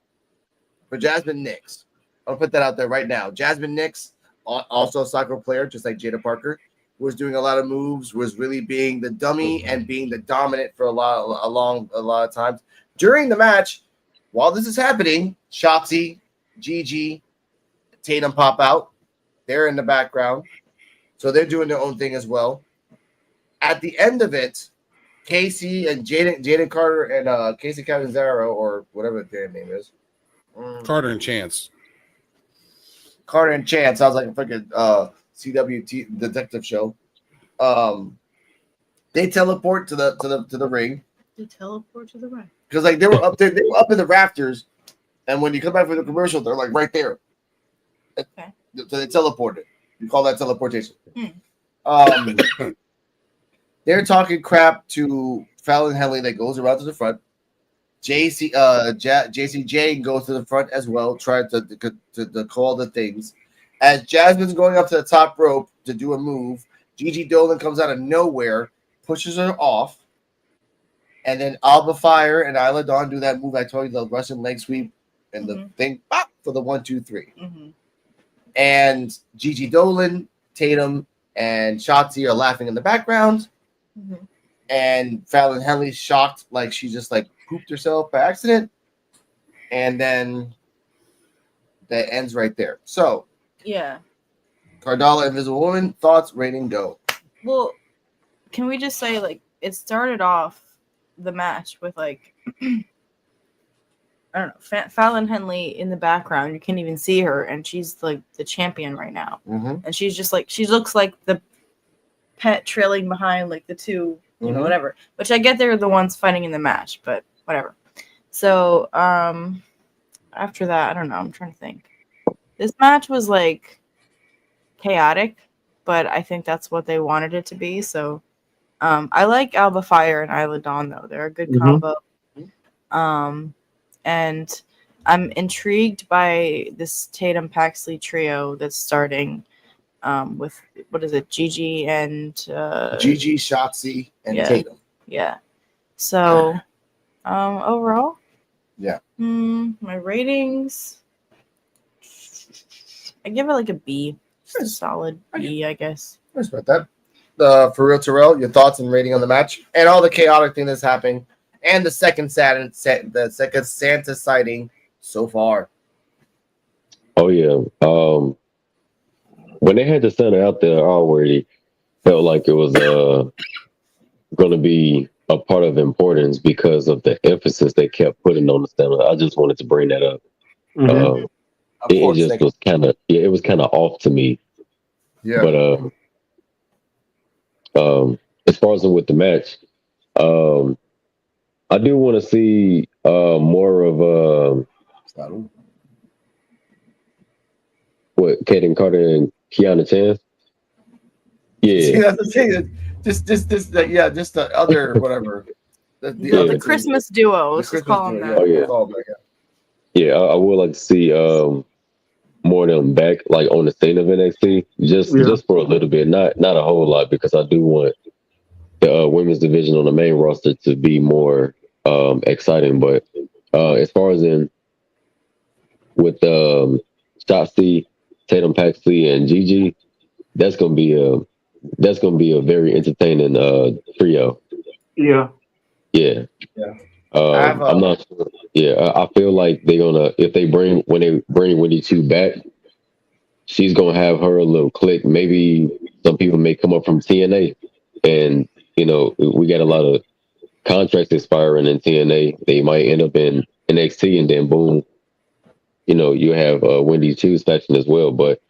Nix. I'll put that out there right now. Jasmine Nix, also a soccer player, just like Jada Parker, was doing a lot of moves, was really being the dummy and being the dominant for a lot of times. During the match, while this is happening, Shotzi, Gigi, Tatum pop out. They're in the background. So they're doing their own thing as well. At the end of it, Casey and Jaden Carter and Casey Catanzaro, or whatever their name is.
Carter and Chance.
Carter and Chance. Sounds like a freaking CWT detective show. They teleport to the ring.
They teleport to the right.
Because like they were up there, they were up in the rafters, and when you come back from the commercial, they're like right there.
Okay.
So they teleported. You call that teleportation. They're talking crap to Fallon Henley that goes around to the front. JC Jane goes to the front as well, trying to call the things. As Jasmine's going up to the top rope to do a move, Gigi Dolan comes out of nowhere, pushes her off. And then Alba Fire and Isla Dawn do that move I told you, the Russian leg sweep and the thing for the 1, 2, 3. And Gigi Dolan, Tatum, and Shotzi are laughing in the background. And Fallon Henley's shocked, like she just like pooped herself by accident. And then that ends right there. So
Yeah.
Cardala, Invisible Woman, thoughts, rating, go.
Well, can we just say, like, it started off the match with, like, I don't know, Fallon Henley in the background. You can't even see her, and she's, like, the champion right now. And she's just, like, she looks like the pet trailing behind, like, the two, you know, whatever. Which I get they're the ones fighting in the match, but whatever. So, after that, I don't know. I'm trying to think. This match was, like, chaotic, but I think that's what they wanted it to be. So I like Alba Fire and Isla Dawn, though. They're a good combo. And I'm intrigued by this Tatum Paxley trio that's starting with, what is it, Gigi and
Gigi, Shotzi, and Tatum.
Yeah. So overall, my ratings, I give it like a B. Just a solid B, I guess.
I respect that. For real, Terrell, your thoughts and rating on the match and all the chaotic thing that's happening, and the second Santa sighting so far.
Oh yeah. when they had the center out there, I already felt like it was going to be a part of importance because of the emphasis they kept putting on the center. I just wanted to bring that up.
Mhm.
It just was kind of it was kind of off to me.
Yeah.
But as far as with the match, I do want to see more of what Kaden Carter and Kiana Chance.
See,
Yeah,
that's the thing. Just the other whatever.
The Christmas duo. Let's just call them that.
Oh, yeah. Yeah, I would like to see more of them back, like on the scene of NXT, just for a little bit, not a whole lot, because I do want the women's division on the main roster to be more exciting. But as far as with Shotzi, Tatum Paxley, and Gigi, that's gonna be a very entertaining trio.
Yeah.
Yeah. I'm not sure. Yeah, I feel like they're gonna when they bring Wendy Chu back, she's gonna have her little clique. Maybe some people may come up from TNA, and we got a lot of contracts expiring in TNA. They might end up in NXT, and then boom, you have Wendy Chu's faction as well. But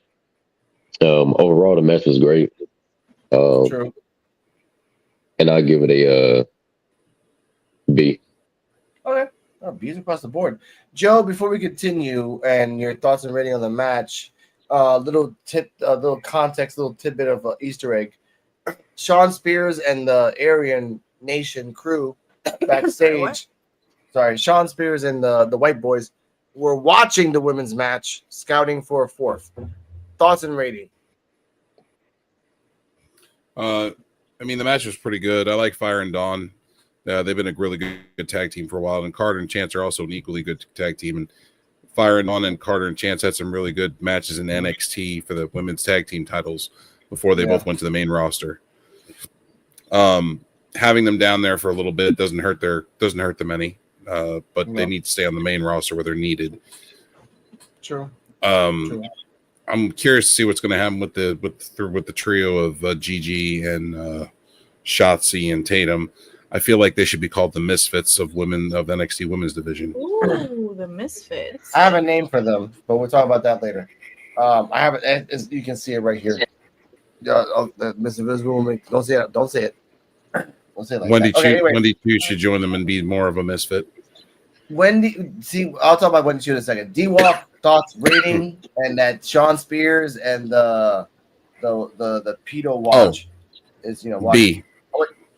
overall, the match was great.
True.
And I'll give it a B.
Okay. B's across the board. Joe, before we continue and your thoughts and rating on the match, little context, little tidbit of Easter egg. Sean Spears and the Aryan Nation crew backstage. Sorry, Sean Spears and the White Boys were watching the women's match, scouting for a fourth. Thoughts and rating.
I mean, the match was pretty good. I like Fire and Dawn. They've been a really good tag team for a while, and Carter and Chance are also an equally good tag team. And Fire and Dawn and Carter and Chance had some really good matches in NXT for the women's tag team titles before they both went to the main roster. Having them down there for a little bit doesn't hurt them any, but they need to stay on the main roster where they're needed.
True.
I'm curious to see what's going to happen with the trio of Gigi and Shotzi and Tatum. I feel like they should be called the Misfits of NXT Women's Division.
Ooh, the Misfits.
I have a name for them, but we'll talk about that later. I have it. You can see it right here. Miss Invisible Woman. Don't say it. Don't say it. Don't say it like that. Okay, anyway.
Wendy Chu should join them and be more of a misfit.
I'll talk about Wendy Chu in a second. D-Walk thoughts, rating, and that Sean Spears and the pedo watch is
B.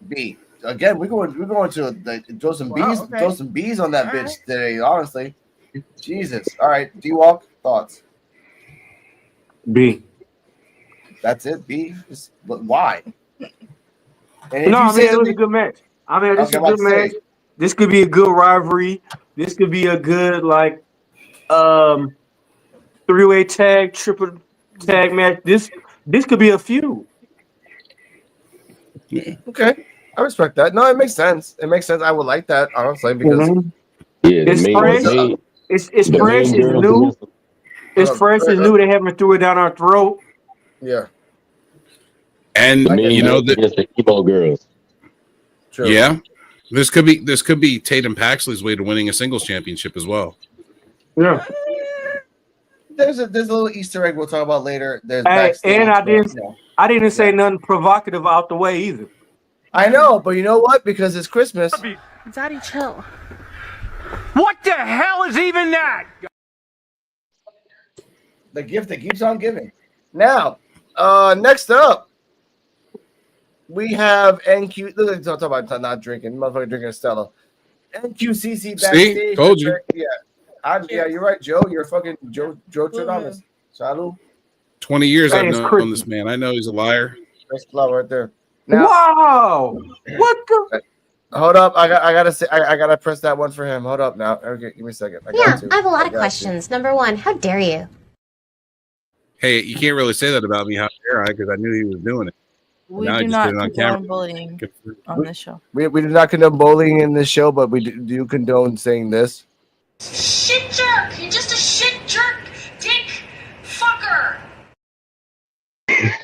B. Again, we're going to throw some bees on that bitch today. Honestly, Jesus. All right, D-Walk thoughts.
B.
That's it. B. But why?
It was a good match. I mean, this is a good match. This could be a good rivalry. This could be a good three-way tag, triple tag match. This could be a feud.
Yeah. Okay. I respect that. No, it makes sense. It makes sense. I would like that, honestly, because
it's fresh. It's fresh. It's new. It's fresh. It's new. They haven't threw it down our throat.
Yeah.
And
the Emo girls.
True.
Yeah. This could be Tatum Paxley's way to winning a singles championship as well.
Yeah.
There's a little Easter egg we'll talk about later. There's
and I didn't say nothing provocative out the way either.
I know, but you know what? Because it's Christmas.
Daddy, chill.
What the hell is even that?
The gift that keeps on giving. Now, next up, we have NQ. Look, talk about not drinking. Motherfucker drinking a Stella. NQCC backstage.
See? Told you.
Yeah, you're right, Joe. You're fucking Joe Tradamus. Salud.
20 years I've known this man. I know he's a liar.
First flower right there. Now,
wow! What the?
Hold up! I gotta press that one for him. Hold up now. Okay, give me a second.
I have a lot of questions. Number one, how dare you?
Hey, you can't really say that about me. How dare I? Because I knew he was doing it.
We do not condone bullying on this show.
We do not condone bullying in this show, but we do condone saying this.
Shit jerk! You're just a shit jerk, dick fucker!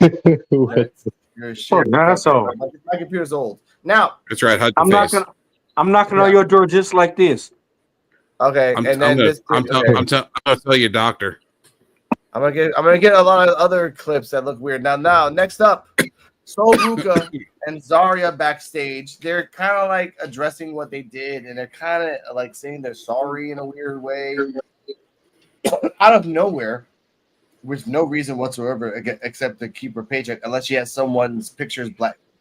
You're a shit.
that's all.
My computer's old. Now,
That's right. Hide
I'm
your
not
face.
gonna. I'm knocking on your door just like this.
okay,
I'm
and then
gonna,
this.
I'm
Okay.
gonna tell your doctor.
I'm gonna get a lot of other clips that look weird. Now, next up, Sol Ruka and Zarya backstage. They're kind of like addressing what they did, and they're kind of like saying they're sorry in a weird way, out of nowhere, with no reason whatsoever except to keep her paycheck, unless she has someone's pictures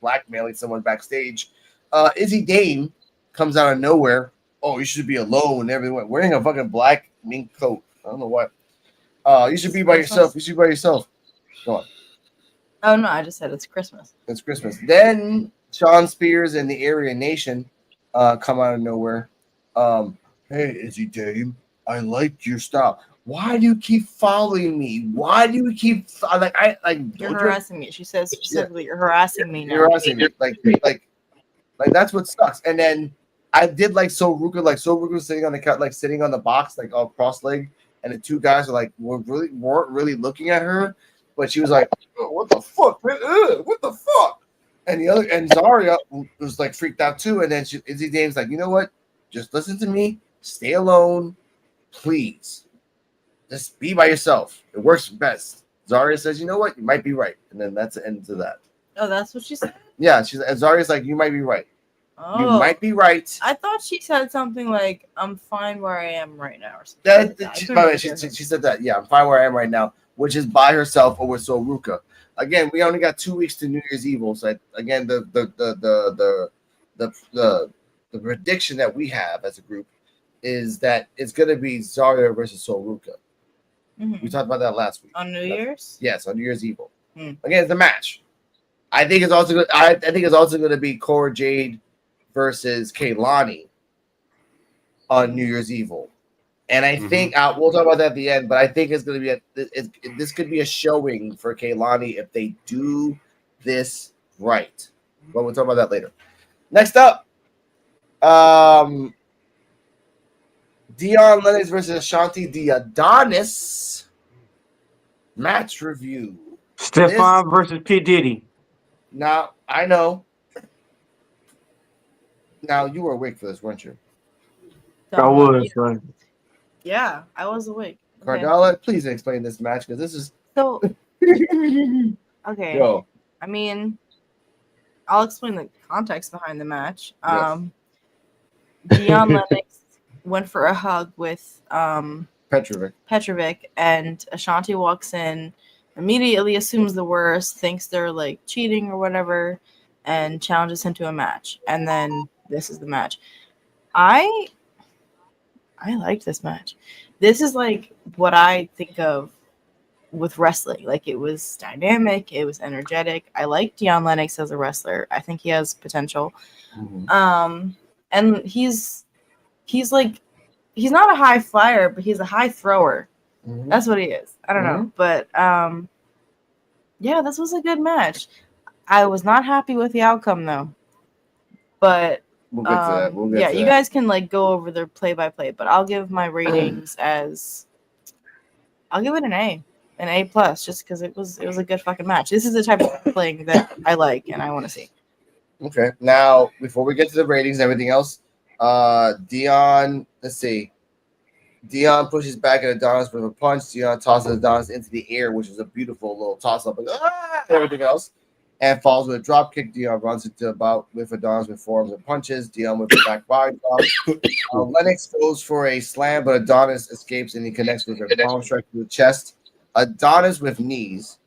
blackmailing someone backstage. Izzy Dane comes out of nowhere. Oh, you should be alone. And everyone wearing a fucking black mink coat. I don't know what. You should be by yourself. You should be by yourself. Go on.
Oh no, I just said it's Christmas.
It's Christmas. Then Sean Spears and the Aryan Nation come out of nowhere. Hey, Izzy Dame, I like your style. Why do you keep following me? Why do you keep
You're harassing me. She says specifically, "You're harassing me now."
You're harassing me. Like that's what sucks. And then I did like Sol Ruka. Like Sol Ruka was sitting on the couch, like sitting on the box, like all cross-legged, and the two guys weren't really looking at her, but she was like, oh, "What the fuck? What the fuck?" And Zarya was like freaked out too. And then Izzy Dame's like, "You know what? Just listen to me. Stay alone, please. Just be by yourself. It works best." Zarya says, "You know what? You might be right." And then that's the end to that.
Oh, that's what she said?
Yeah, Zarya's like, "You might be right.
Oh.
You might be right."
I thought she said something like, "I'm fine where I am right now," or something.
She said that. Yeah, I'm fine where I am right now, which is by herself or with Sol Ruka. Again, we only got 2 weeks to New Year's Evil. So again, the prediction that we have as a group is that it's going to be Zarya versus Sol Ruka.
Mm-hmm.
We talked about that last week.
On New Year's?
Yes, on New Year's Evil.
Mm.
Again, it's a match. I think it's also good. I think it's also going to be Cora Jade versus Kaylani on New Year's Evil, and I think we'll talk about that at the end. But I think it's going to be this could be a showing for Kaylani if they do this right. But we'll talk about that later. Next up, Dion Lennox versus Ashanti the Adonis match review.
Stefan versus P. Diddy.
Now, I know. Now, you were awake for this, weren't you?
I was. Right.
Yeah, I was awake. Okay.
Cardala, please explain this match because this is
so. Okay.
Go.
I mean, I'll explain the context behind the match.
Yes.
Dion Lennox went for a hug with
Petrovic,
and Ashanti walks in, immediately assumes the worst, thinks they're like cheating or whatever, and challenges him to a match. And then this is the match. I liked this match. This is like what I think of with wrestling. Like, it was dynamic, it was energetic. I like Dion Lennox as a wrestler. I think he has potential.
Mm-hmm.
And he's like, he's not a high flyer, but he's a high thrower.
Mm-hmm.
That's what he is. I don't know. But yeah, this was a good match. I was not happy with the outcome though. But
we'll get to that. We'll get to
you
that.
guys can like go over the play-by-play, but I'll give my ratings as I'll give it an A plus, just because it was a good fucking match. This is the type of playing that I like and I want to see.
Okay. Now, before we get to the ratings and everything else, Dion, let's see. Dion pushes back at Adonis with a punch. Dion tosses Adonis into the air, which is a beautiful little toss-up, and everything else, and falls with a drop kick. Dion runs into about with Adonis with forearms and punches. Dion with a back body drop. Lennox goes for a slam, but Adonis escapes and he connects with her palm strike to the chest. Adonis with knees.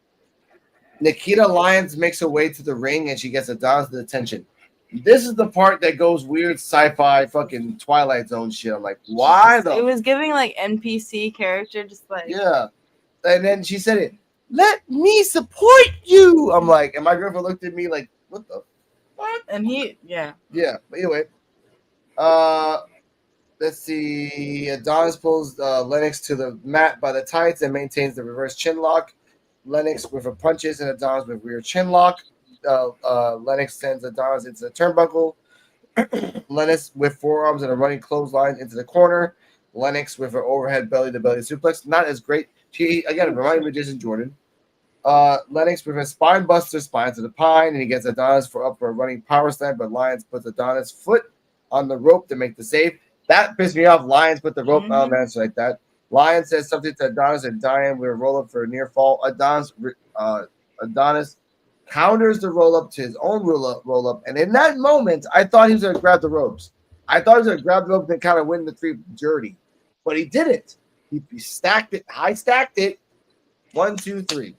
Nikita Lyons makes her way to the ring and she gets Adonis to the attention. This is the part that goes weird sci-fi fucking Twilight Zone shit. I'm like, why though?
It was giving like NPC character, just like,
yeah. And then she said it, let me support you. I'm like, and my girlfriend looked at me like, what the fuck?
And yeah.
But anyway, let's see. Adonis pulls Lennox to the mat by the tights and maintains the reverse chin lock. Lennox with a punches and Adonis with rear chin lock. Lennox sends Adonis into the turnbuckle. Lennox with forearms and a running clothesline into the corner. Lennox with her overhead belly-to-belly suplex. Not as great. She, again, reminded me of Jason Jordan. Lennox prevents spine buster, spine to the pine, and he gets Adonis for a running power slam, but Lyons puts Adonis' foot on the rope to make the save. That pissed me off. Lyons put the rope on match like that. Lyons says something to Adonis and Diane with a roll up for a near fall. Adonis counters the roll up to his own roll up, and in that moment, I thought he was going to grab the ropes. I thought he was going to grab the rope and kind of win the 3 dirty, but he didn't. He stacked it, high stacked it. 1, 2, 3.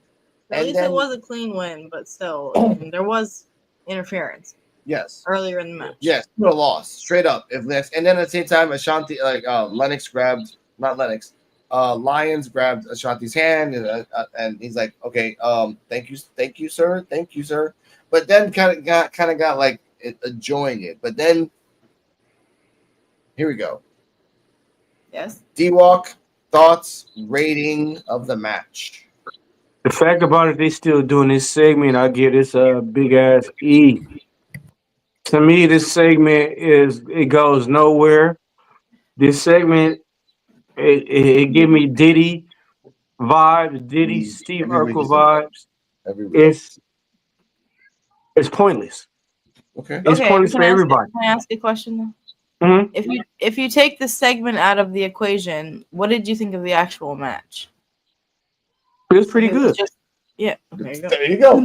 At least it was a clean win, but still, there was interference.
Yes.
Earlier in the match.
Yes, no loss, straight up. And then at the same time, Ashanti, Lennox grabbed, not Lennox, Lyons grabbed Ashanti's hand, and he's like, okay, thank you, sir. But then kind of got like enjoying it. But then here we go.
Yes.
D-Walk, thoughts, rating of the match.
The fact about it, they still doing this segment. I give this a big ass E. To me, this segment it goes nowhere. This segment it give me Diddy vibes, Diddy Steve Urkel vibes. It's pointless.
Okay.
It's pointless for everybody.
Can I ask a question though?
Mm-hmm.
If you take the segment out of the equation, what did you think of the actual match?
It was pretty good.
Yeah.
There you go.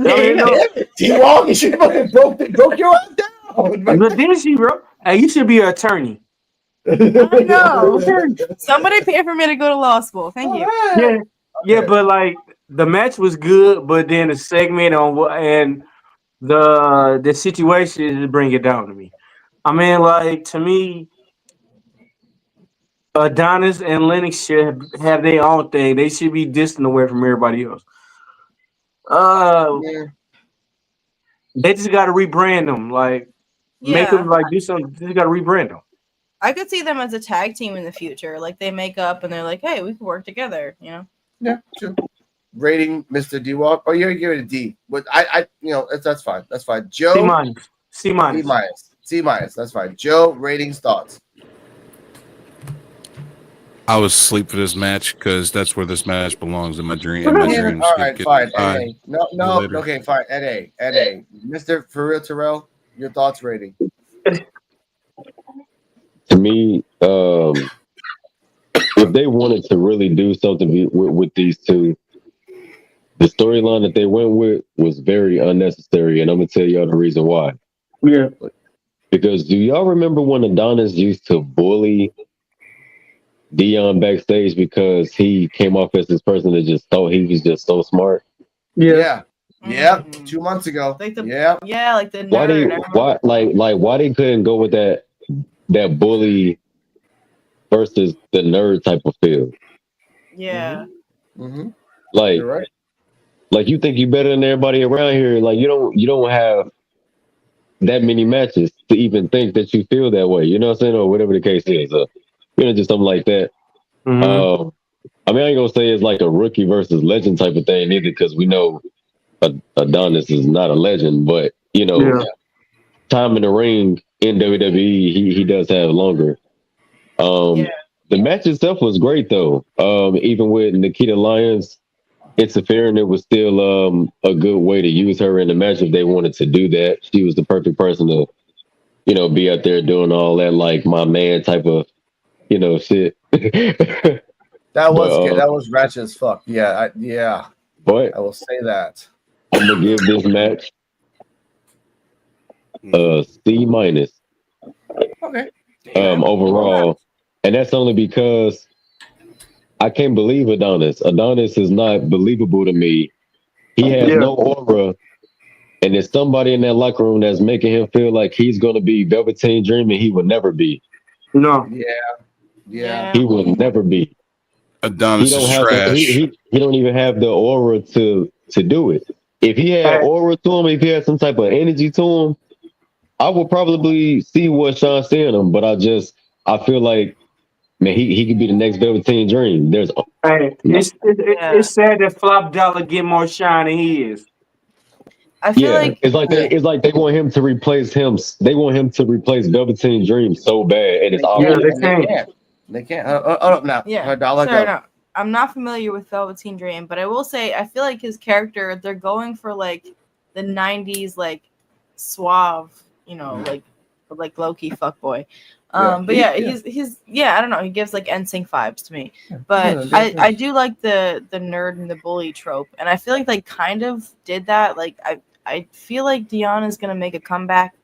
D-Walk, you should have broke your ass down.
But then she wrote, hey, you should be an attorney.
I know. Somebody paid for me to go to law school. Thank you.
Yeah, but like the match was good, but then the segment and the situation just bring it down to me. I mean, like to me, Adonis and Lennox should have their own thing. They should be distant away from everybody else. They just got to rebrand them. Like, make them like do something. They got to rebrand them.
I could see them as a tag team in the future. Like they make up and they're like, "Hey, we can work together." You know?
Yeah, true. Rating, Mr. D-Walk. Oh, you're gonna give it a D. But that's fine. That's fine. Joe,
C minus.
That's fine. Joe, ratings, thoughts.
I was asleep for this match because that's where this match belongs in my dream.
All right, fine. NA. No. Okay, fine. NA. Mr. For real, Terrell, your thoughts, rating.
To me, if they wanted to really do something with these two, the storyline that they went with was very unnecessary, and I'm gonna tell y'all the reason why.
Yeah.
Because do y'all remember when Adonis used to bully Dion backstage because he came off as this person that just thought he was just so smart?
Yeah. 2 months ago.
Like the
nerd.
Why they couldn't go with that bully versus the nerd type of feel?
Yeah.
Mm-hmm.
Like,
you're right.
Like you think you better than everybody around here. Like you don't have that many matches to even think that you feel that way. You know what I'm saying? Or whatever the case is. Just something like that.
Mm-hmm.
I mean, I ain't gonna say it's like a rookie versus legend type of thing either, because we know Adonis is not a legend, but time in the ring in WWE, he does have longer. The match itself was great though. Even with Nikita Lyons interfering, it was still a good way to use her in the match if they wanted to do that. She was the perfect person to, be out there doing all that like my man type of, shit.
That was good. That was ratchet as fuck. Yeah.
But
I will say that.
I'm gonna give this match C minus.
Okay.
Overall, and that's only because I can't believe Adonis. Adonis is not believable to me. He has no aura, and there's somebody in that locker room that's making him feel like he's gonna be Velveteen Dream, and he would never be.
No.
Yeah.
He will never be.
Adonis is trash.
He don't even have the aura to do it. If he had aura to him, if he had some type of energy to him, I would probably see what Sean's saying him. But I feel like, man, he could be the next Velveteen Dream.
It's sad that Flop Dollar get more shine than he is.
I feel like
it's like they want him to replace him. They want him to replace Velveteen Dream so bad, and it's obvious.
They can't.
They can't. No.
Yeah.
Dollar
Sorry,
go.
no. I'm not familiar with Velveteen Dream, but I will say I feel like his character, they're going for like the 90s like suave, like low-key fuckboy. But yeah, he's I don't know, he gives like NSYNC vibes to me. But I do like the nerd and the bully trope, and I feel like they kind of did that. Like I feel like Dion is gonna make a comeback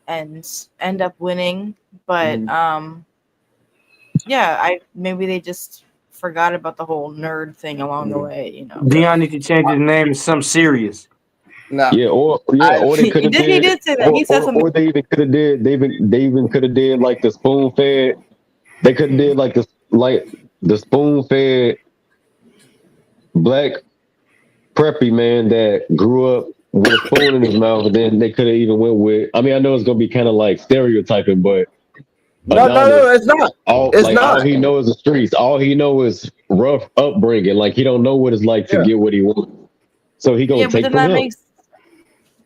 and end up winning, but maybe they just forgot about the whole nerd thing along the way,
Dion need to change his name to something serious.
No.
Yeah, or they could have did.
He did say that. He said something.
Or they even could have did. They even could have did like the spoon fed. They could have did like the spoon fed black preppy man that grew up with a spoon in his mouth, and then they could have even went with. I mean, I know it's gonna be kind of like stereotyping, but
no, it's not.
All he knows is the streets. All he knows is rough upbringing. Like he don't know what it's like to get what he wants. So he gonna take from him.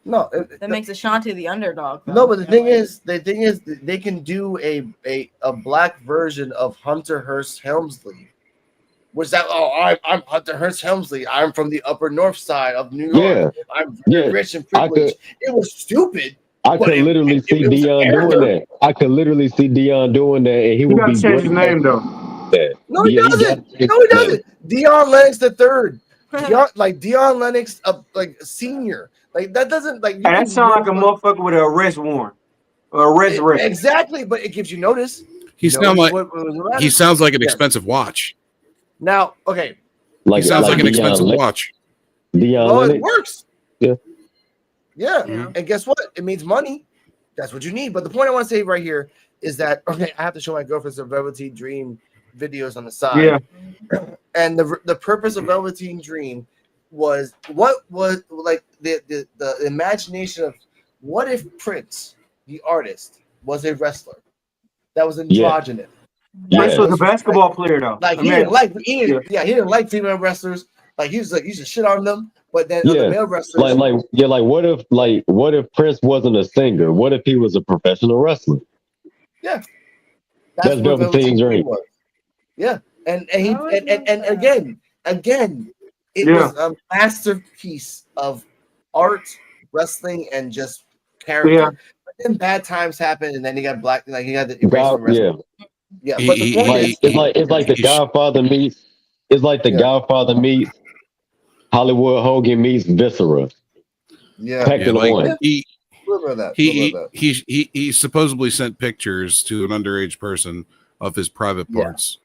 That makes Ashanti the underdog.
No, but the thing is, they can do a black version of Hunter Hearst Helmsley. Was that? Oh, I'm Hunter Hearst Helmsley. I'm from the Upper North Side of New York.
Yeah.
I'm very rich and privileged. It was stupid.
I could literally see Dion doing that. I could literally see Dion doing that, and he would be
change his name though.
No, he doesn't. No, he doesn't. Dion Lennox the third. Dion Lennox, like senior. Like that doesn't like.
That sounds like a motherfucker with an arrest warrant, or arrest record.
Exactly, but it gives you notice.
He sounds like an expensive watch.
Now, okay.
He sounds like an expensive watch.
Dion
it works.
Yeah.
Yeah. And guess what? It means money. That's what you need. But the point I want to say right here is that I have to show my girlfriend some Velveteen Dream videos on the side.
Yeah.
And the purpose of Velveteen Dream was what was like the imagination of what if Prince, the artist, was a wrestler that was androgynous.
Prince was a basketball player though.
Like he didn't like female wrestlers. Like he was like, you should shit on them. But then the male wrestlers,
what if Prince wasn't a singer? What if he was a professional wrestler?
Yeah,
that's Velveteen Dream.
Yeah, and again, it was a masterpiece of art, wrestling, and just character.
Yeah.
But then bad times happened, and then he got black. Like he got the wrestling. Yeah. But the point
it's like the Godfather meets. It's like the Godfather meets Hollywood Hogan meets Viscera.
Yeah,
packed in one.
He supposedly sent pictures to an underage person of his private parts.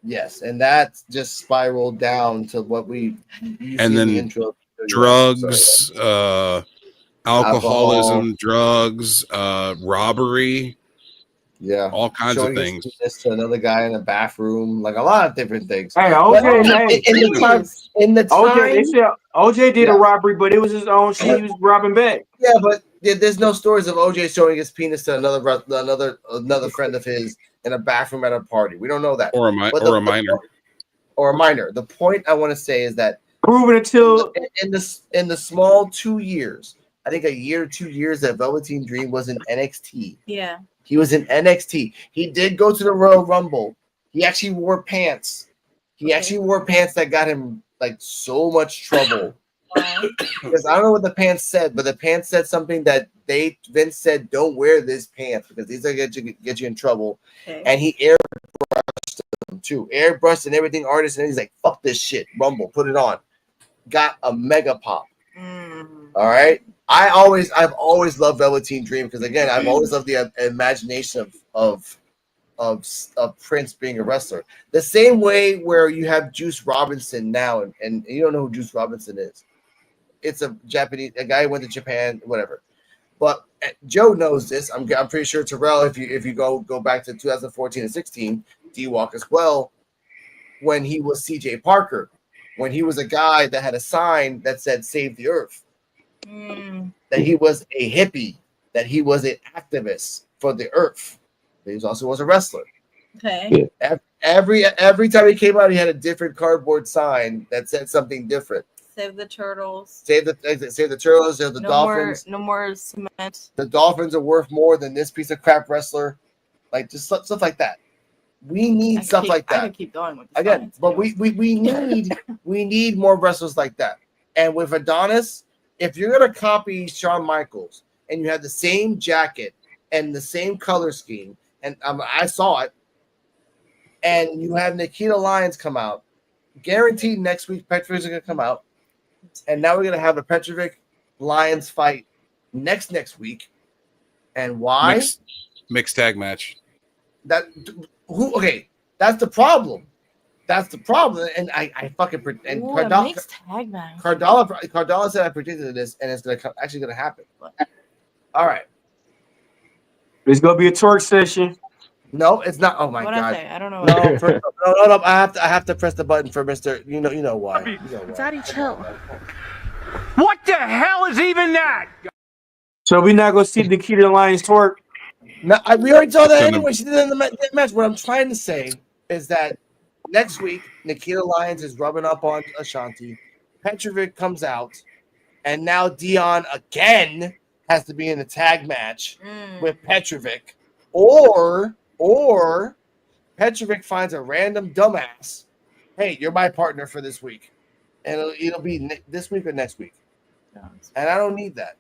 Yes, and that just spiraled down to what we
and then the intro drugs, alcoholism, drugs, robbery.
Yeah,
all kinds of things.
To another guy in a bathroom, like a lot of different things.
Hey, OJ, OJ did a robbery, but it was his own shit. He was robbing back.
Yeah, but there's no stories of OJ showing his penis to another friend of his in a bathroom at a party. We don't know that.
Or a minor.
Or a minor. The point I want to say is that
proven until
in the small 2 years, I think a year, 2 years that Velveteen Dream was in NXT.
Yeah.
He was in NXT. He did go to the Royal Rumble. He actually wore pants. He actually wore pants that got him like so much trouble. Because I don't know what the pants said, but the pants said something that Vince said, "Don't wear this pants because these are get you in trouble." Okay. And he airbrushed them too, airbrushed and everything. Artist, and he's like, "Fuck this shit, Rumble, put it on." Got a mega pop. All right. I've always loved Velveteen Dream because again, I've always loved the imagination of Prince being a wrestler. The same way where you have Juice Robinson now, and you don't know who Juice Robinson is. It's a guy who went to Japan, whatever. But Joe knows this. I'm pretty sure Terrell, if you go back to 2014 and 16, D-Walk as well, when he was CJ Parker, when he was a guy that had a sign that said "Save the Earth." That he was a hippie, that he was an activist for the earth. He also was a wrestler.
Okay.
Every time he came out, he had a different cardboard sign that said something different.
Save the turtles.
Save the turtles. Save the dolphins.
No more cement.
The dolphins are worth more than this piece of crap wrestler. Like just stuff like that. We need stuff like
I
that.
could keep going with the
Again,
science,
but
anyways.
we need more wrestlers like that. And with Adonis, if you're gonna copy Shawn Michaels and you have the same jacket and the same color scheme, and I saw it, and you have Nikita Lyons come out, guaranteed next week Petrovic's gonna come out, and now we're gonna have a Petrovic Lyons fight next week. And why?
Mixed tag match.
Okay, that's the problem. That's the problem. And I fucking and
Ooh,
Cardala,
mixed tag match.
Cardala said I predicted this, and it's actually gonna happen. All right.
It's gonna be a twerk session.
No, it's not. Oh my
What'd
god.
I say? I don't know.
No, no. I have to press the button for Mr. You know why. You know why.
Daddy, chill.
What the hell is even that?
So we're not gonna see Nikita Lyons twerk.
No, we already saw that anyway. She did it in the match. What I'm trying to say is that next week, Nikita Lyons is rubbing up on Ashanti. Petrovic comes out, and now Dion again has to be in a tag match with Petrovic, or Petrovic finds a random dumbass. Hey, you're my partner for this week, and it'll be this week or next week. And I don't need that.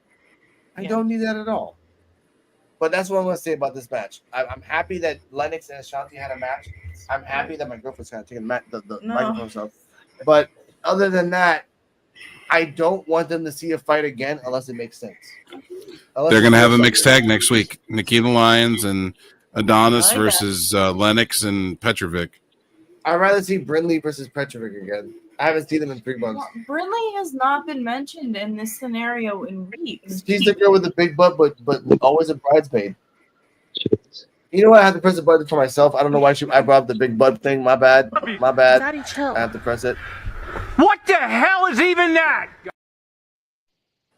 I don't need that at all. But that's what I'm going to say about this match. I'm happy that Lennox and Ashanti had a match. I'm happy that my girlfriend's kind of taking the microphone stuff. But other than that, I don't want them to see a fight again unless it makes sense.
They're going to have a mixed tag next week. Nikita Lyons and Adonis versus Lennox and Petrovic.
I'd rather see Brindley versus Petrovic again. I haven't seen them in 3 months.
Brindley has not been mentioned in this scenario in weeks.
She's the girl with the big butt, but always a bridesmaid. You know what? I have to press the button for myself. I don't know why I brought up the big butt thing. My bad.
Daddy, chill.
I have to press it.
What the hell is even that?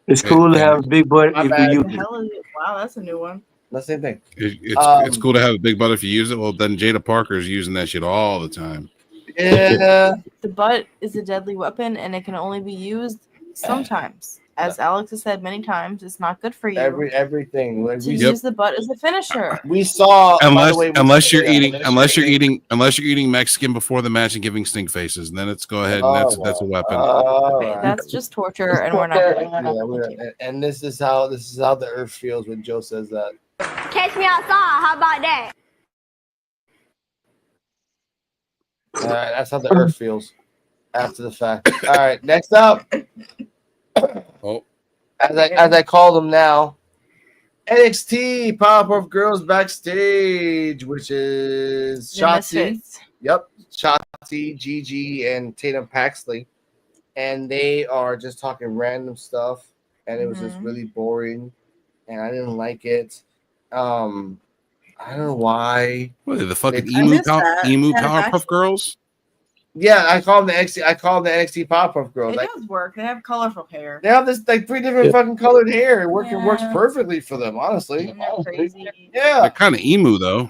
It's cool to have a big butt if
bad.
you
The hell is it? Wow, that's a new one.
The same thing.
It's cool to have a big butt if you use it. Well, then Jada Parker is using that shit all the time.
Yeah.
The butt is a deadly weapon, and it can only be used sometimes. As Alex has said many times, it's not good for you.
Everything.
to use the butt as a finisher.
We saw
unless you're eating Mexican before the match and giving stink faces, and then it's go ahead and that's a weapon.
Okay, that's just torture, and we're not doing that.
And this is how the earth feels when Joe says that.
Catch me outside. How about that?
All right, that's how the earth feels after the fact. All right, next up. As I call them now, NXT Powerpuff Girls backstage, which is Shotzi. Yep, Shotzi, Gigi, and Tatum Paxley, and they are just talking random stuff, and it was just really boring, and I didn't like it. I don't know why.
What are the fucking emu Powerpuff Girls?
Yeah, I call them the NXT Powerpuff Girls.
It does work. They have colorful hair.
They have this 3 different fucking colored hair. It works perfectly for them, honestly.
And they're crazy.
Yeah,
they're kind of emu though.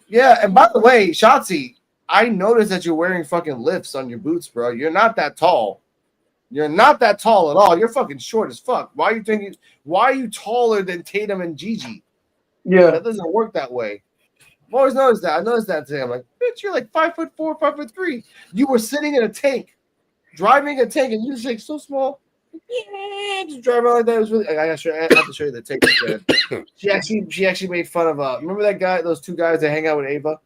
Yeah, and by the way, Shotzi, I noticed that you're wearing fucking lifts on your boots, bro. You're not that tall. You're not that tall at all. You're fucking short as fuck. Why are you taller than Tatum and Gigi?
Yeah,
that doesn't work that way. I've always noticed that. I noticed that today. I'm like, bitch, you're like 5'4", 5'3". You were sitting in a tank, driving a tank, and you're just like so small. Yeah, just driving like that. It was really. I have to show you the tank. She actually made fun of. Remember that guy? Those 2 guys that hang out with Ava,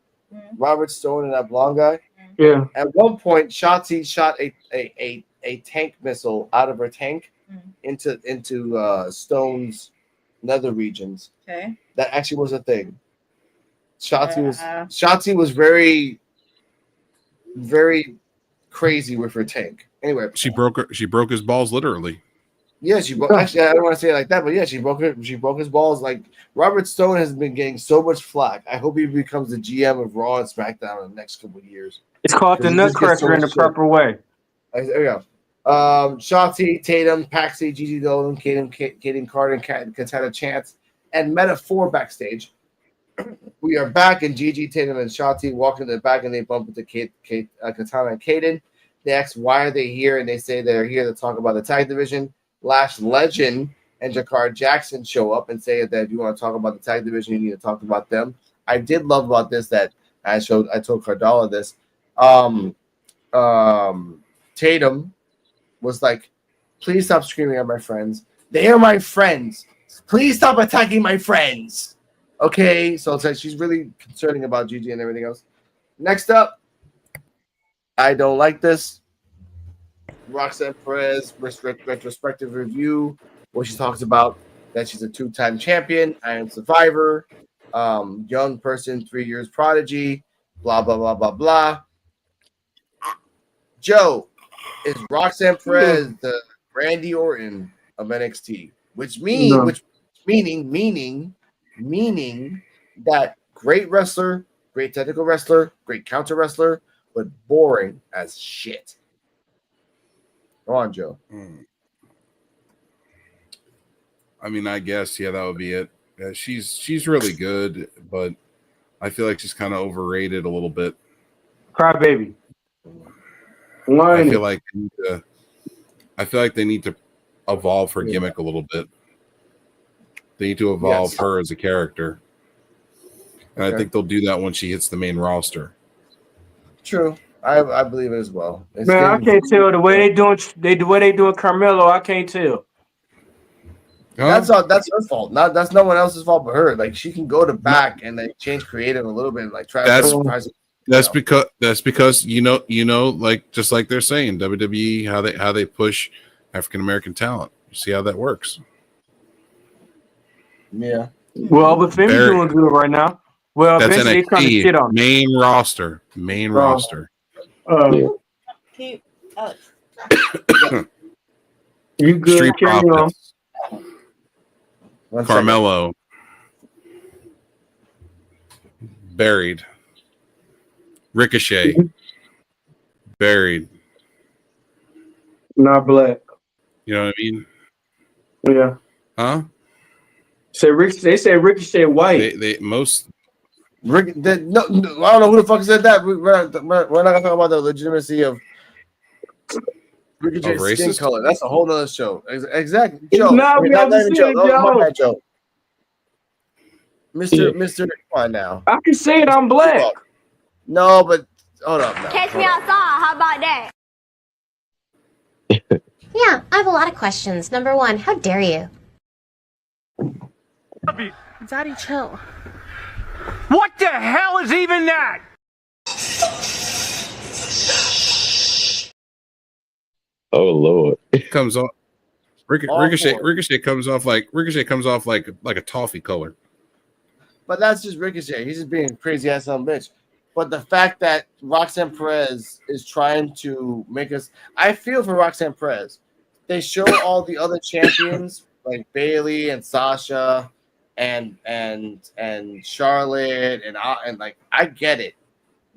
Robert Stone and that blonde guy.
Yeah.
At one point, Shotzi shot a tank missile out of her tank into Stone's nether regions.
Okay.
That actually was a thing. Shotzi was very, very crazy with her tank. Anyway,
she broke his balls literally.
Yeah, she broke. Actually, I don't want to say it like that, but yeah, she broke his balls. Like Robert Stone has been getting so much flack. I hope he becomes the GM of Raw and SmackDown in the next couple of years.
It's called the Nutcracker in the proper way.
There we go. Shotzi, Tatum, Paxi, Gigi Dolan, Kaden Carter, and Katana Chance, and Meta-4 backstage. We are back, and Gigi, Tatum, and Shotzi walk into the back, and they bump into Katana and Kaden. They ask why are they here, and they say they're here to talk about the tag division. Lash Legend and Jakar Jackson show up and say that if you want to talk about the tag division, you need to talk about them. I did love about this that I told Cardala this. Tatum was like, please stop screaming at my friends. They are my friends. Please stop attacking my friends. Okay, so it's like she's really concerning about Gigi and everything else. Next up, I don't like this. Roxanne Perez retrospective review, where she talks about that she's a 2-time champion, Iron Survivor, young person, 3 years prodigy, blah blah blah blah blah. Joe, is Roxanne Perez the Randy Orton of NXT? Meaning that great wrestler, great technical wrestler, great counter wrestler, but boring as shit. Go on, Joe.
I mean, I guess that would be it. She's really good, but I feel like she's kind of overrated a little bit.
Crybaby.
I feel like they need to evolve her gimmick a little bit. They need to evolve her as a character, and I think they'll do that when she hits the main roster.
True, I believe it as well.
I can't tell the way they doing Carmelo. I can't tell.
That's her fault. That's no one else's fault but her. Like she can go to back and then change creative a little bit and like try. That's
because you know, like just like they're saying WWE how they push African American talent. You see how that works.
Yeah.
Well, but Finn's doing good right now. Well,
that's
NXT trying to shit on
main roster.
Keep Alex.
You good?
Street Profits. Carmelo. Buried. Ricochet. Buried.
Not black.
You know what I mean?
Yeah.
Huh?
They say Ricochet white.
They most.
No, I don't know who the fuck said that. We're not gonna talk about the legitimacy of Ricochet's skin color. That's a whole nother show. Exactly. Joe.
Not even Joe.
My bad, Joe. Mr. Come on now.
I can say it. I'm black.
No, but hold up now.
Catch me outside. How about that?
Yeah, I have a lot of questions. Number one, how dare you?
Daddy, chill. What the hell is even that?
Oh Lord.
Comes off Ricochet comes off like a toffee color.
But that's just Ricochet. He's just being a crazy ass son of a bitch. But the fact that Roxanne Perez is trying to make us, I feel for Roxanne Perez. They show all the other champions like Bayley and Sasha and Charlotte and like I get it.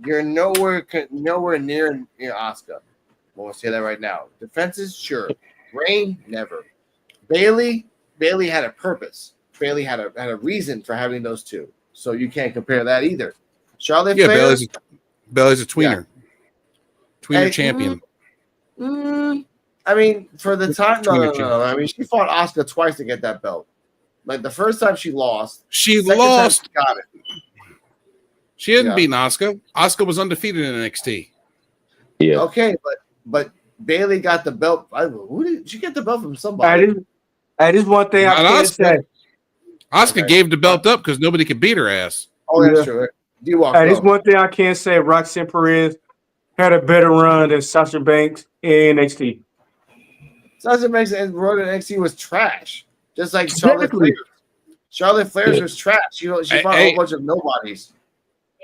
You're nowhere near Asuka. We'll say that right now. Defenses, sure. Reign, never. Bayley had a purpose. Bayley had a reason for having those two. So you can't compare that either. Charlotte Flair,
Bayley's a tweener. Tweener champion.
I mean, for the time, no. I mean, she fought Asuka twice to get that belt. Like the first time she lost.
She lost.
She got it.
She hadn't beaten Asuka. Asuka was undefeated in NXT.
Yeah.
Okay, but Bayley got the belt. Who did she get the belt from? Somebody.
That is one thing I can't say.
Asuka gave the belt up because nobody could beat her ass.
Oh, that's true.
That is one thing I can't say. Roxanne Perez had a better run than Sasha Banks in NXT.
Sasha Banks and run in NXT was trash. Just like Charlotte Flair. Charlotte Flair's was trash. She fought a whole bunch of nobodies.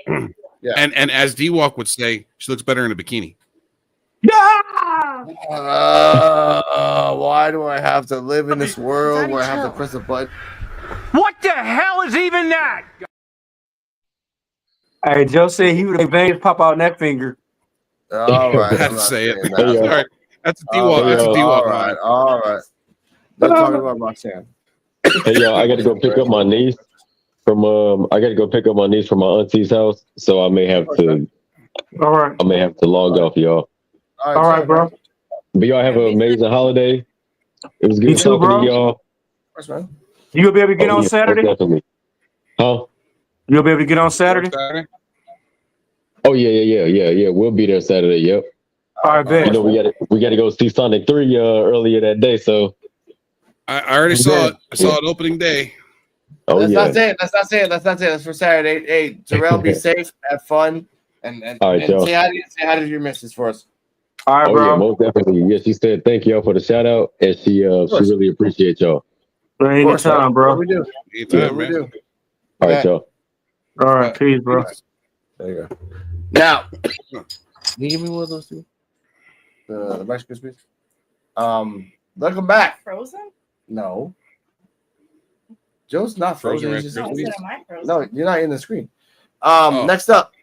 Yeah. And as D-Walk would say, she looks better in a bikini.
Yeah.
Why do I have to live in this world where I have to press a button?
What the hell is even that?
Hey, Joe said he would have veins pop out in that finger.
All right.
That's say it.
All
right. That's a D-Walk. That's a D-Walk.
All right. Let's talk about Roxanne.
Hey, y'all, I got to go pick up my niece from my auntie's house, so I may have to.
All right.
I may have to log off, y'all.
All right, bro.
But y'all have an amazing holiday. It was good talking to y'all.
First, man.
You gonna be able to get on Saturday?
Definitely. Huh?
You'll be able to get on Saturday?
Oh yeah. We'll be there Saturday. Yep.
All right, bet.
You know we gotta go see Sonic 3 earlier that day. So
I already saw it. I saw it opening day.
oh
Let's
yeah.
not say it. Let's not say it. Let's not say it. That's for Saturday. Hey, Terrell, be safe, have fun, and
All right, y'all.
say hi to your missus for us.
All right,
Oh
bro.
yeah, most definitely. Yeah, she said thank y'all for the shout out, and she really appreciates y'all.
Anytime, bro.
We do.
Anytime,
We
man.
do.
All right, y'all.
All right, peace, bro.
There you go. Now, can you give me one of those two? The Rice Krispies. Welcome back.
Frozen?
No. Joe's not frozen.
Frozen
He's
Rice
just-
Krispies?
Am I frozen?
No, you're not in the screen.
Oh.
Next up,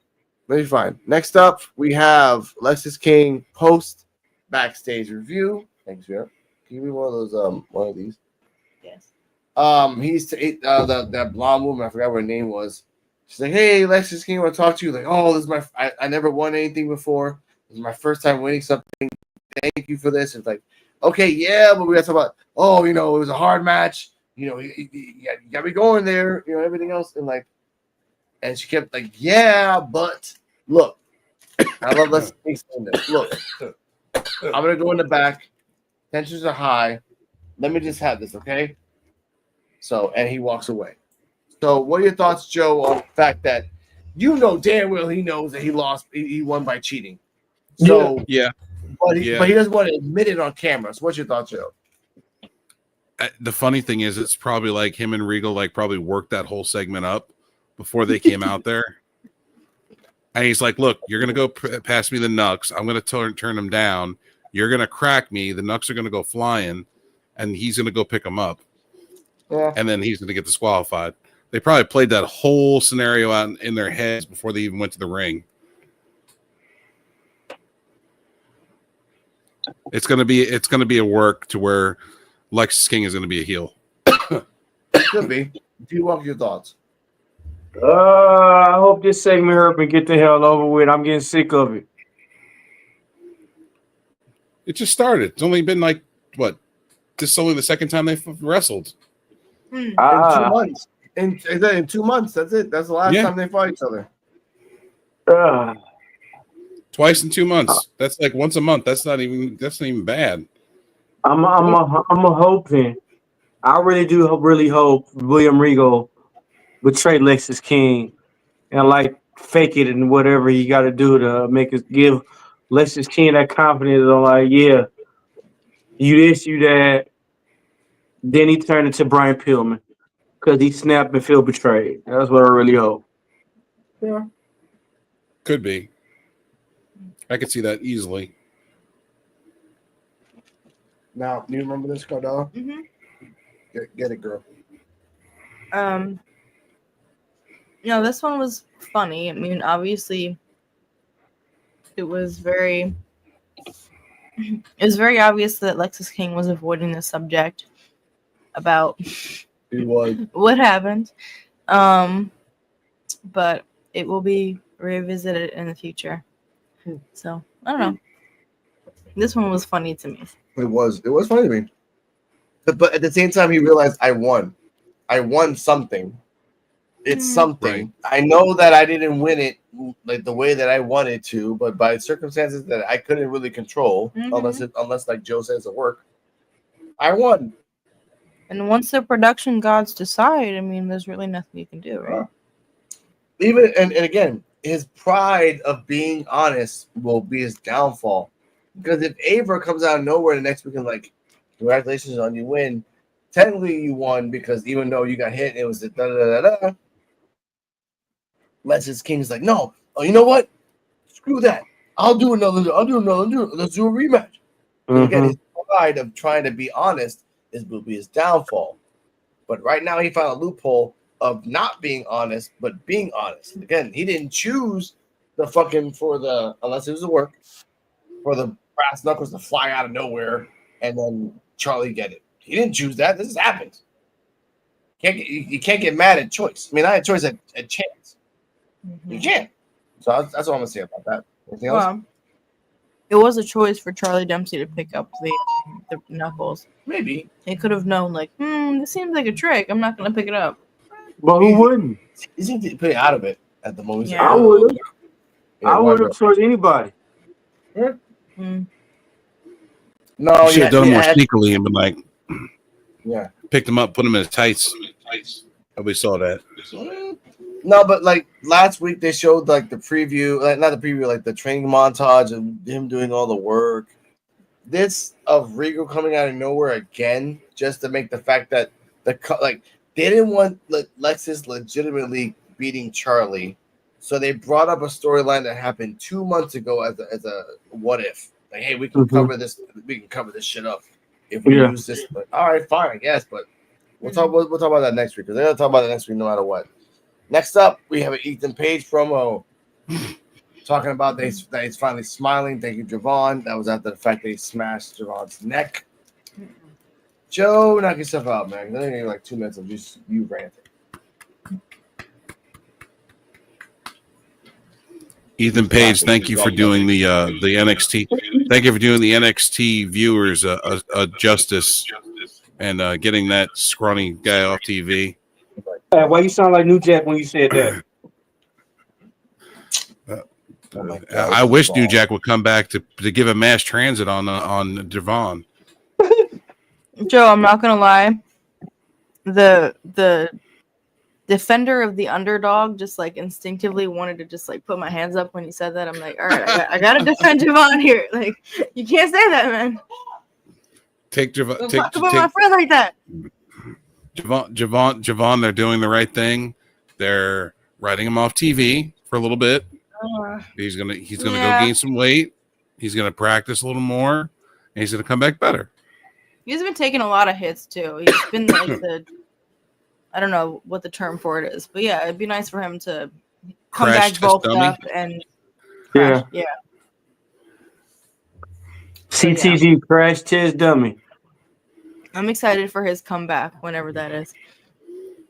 let me find. Next up, we have Lexus King post backstage review. Thanks, Vera. Can you give me one of those? One of these.
Yes.
He's that blonde woman. I forgot what her name was. She's like, "Hey, Lexus King, I want to talk to you." Like, "Oh, this is my. I never won anything before. This is my first time winning something. Thank you for this." It's like, okay, yeah, but we got to talk about. Oh, it was a hard match. You got me going there. Everything else, and she kept like, "Yeah, but look, I love Lexus King saying this. Look, I'm gonna go in the back. Tensions are high. Let me just have this, okay?" So, and he walks away. So, what are your thoughts, Joe, on the fact that damn well he knows that he lost, he won by cheating. So,
Yeah.
but he doesn't want to admit it on camera. So, what's your thoughts, Joe?
The funny thing is, it's probably like him and Regal probably worked that whole segment up before they came out there. And he's like, "Look, you're gonna go pass me the Nux. I'm gonna turn them down. You're gonna crack me. The Nux are gonna go flying, and he's gonna go pick them up.
Yeah.
And then he's gonna get disqualified." They probably played that whole scenario out in their heads before they even went to the ring. It's gonna be a work to where Lexus King is gonna be a heel.
Could be. Do you want your thoughts?
I hope this segment hurt me get the hell over with. I'm getting sick of it.
It just started. It's only been like what? This is only the second time they've wrestled.
In 2 months. In 2 months. That's it. That's the last
Yeah.
time they fought each other.
Twice in 2 months. That's like once a month. That's not even bad.
I'm hoping. I really do hope William Regal betray Lexus King and fake it and whatever he got to do to make us give Lexus King that confidence. I'm yeah, you this, you that. Then he turned into Brian Pillman because he snapped and feel betrayed. That's what I really hope.
Yeah.
Could be. I could see that easily.
Now, do you remember this, Cardella?
Mm-hmm.
Get it, girl.
This one was funny. I mean, obviously, it was very obvious that Lexus King was avoiding the subject about
He was.
what happened. But it will be revisited in the future. So I don't know. This one was funny to me.
It was funny to me. But at the same time, he realized I won something. It's something.
Right.
I know that I didn't win it like the way that I wanted to, but by circumstances that I couldn't really control, unless like Joe says it worked, I won.
And once the production gods decide, I mean, there's really nothing you can do, right?
Even and again, his pride of being honest will be his downfall. Because if Ava comes out of nowhere the next week and like, congratulations on you win, technically you won because even though you got hit, it was the da da da da. Lexus King's like, no, oh, you know what? Screw that. I'll do another. Let's do a rematch. And again, his pride of trying to be honest will be his downfall. But right now, he found a loophole of not being honest, but being honest. And again, he didn't choose unless it was a work, for the brass knuckles to fly out of nowhere and then Charlie get it. He didn't choose that. This has happened. You can't get mad at choice. I mean, I had choice at chance. You can't. So that's what I'm gonna say about that. Anything else?
Well, it was a choice for Charlie Dempsey to pick up the knuckles.
Maybe
he could have known, like, this seems like a trick. I'm not gonna pick it up.
But who wouldn't?
He seemed to put it out of it at the moment.
Yeah.
I would. I would have towards anybody.
Mm.
No,
You should have done it more
had,
sneakily and been like,
yeah.
picked him up, put him in his tights. Nobody saw that.
No, but like last week they showed like the preview, like not the preview, like the training montage of him doing all the work. This of Rico coming out of nowhere again, just to make the fact that they didn't want Lexus legitimately beating Charlie, so they brought up a storyline that happened 2 months ago as a what if, like, hey, we can cover this shit up if we use this. But all right, fine, I guess, but we'll talk about that next week because they're gonna talk about that next week no matter what. Next up, we have an Ethan Page promo talking about that he's finally smiling. Thank you, Javon. That was after the fact that he smashed Javon's neck. Joe, knock yourself out, man. I think like 2 minutes of just you ranting.
Ethan Page, thank you for doing the NXT. Thank you for doing the NXT viewers a justice and getting that scrawny guy off TV.
Why you sound like New Jack when you said that?
I wish New Jack would come back to give a mass transit on Javon.
Joe, I'm not gonna lie. The defender of the underdog just like instinctively wanted to just like put my hands up when he said that. I'm like, all right, I gotta defend Javon here. Like, you can't say that, man.
Take Javon.
Don't talk about my friend like that.
Javon, they're doing the right thing. They're writing him off TV for a little bit. He's gonna go gain some weight. He's gonna practice a little more, and he's gonna come back better.
He's been taking a lot of hits too. He's been like I don't know what the term for it is, but yeah, it'd be nice for him to come back bulked up and crash. Yeah.
CTG crash test dummy.
I'm excited for his comeback whenever that is.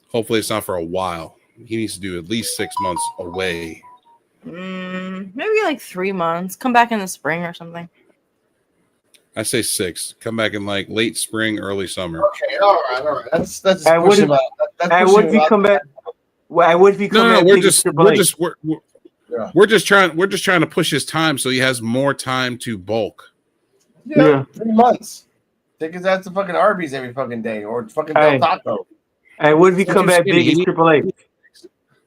Hopefully, it's not for a while. He needs to do at least 6 months away.
Maybe like 3 months. Come back in the spring or something.
I say 6. Come back in like late spring, early summer.
Okay, all right. That's
what if he come back? What if he come back?
We're just trying to push his time so he has more time to bulk.
Yeah. 3 months. Take his ass to fucking Arby's every fucking day or fucking Del Taco.
Hey, what if he come back big as Triple H?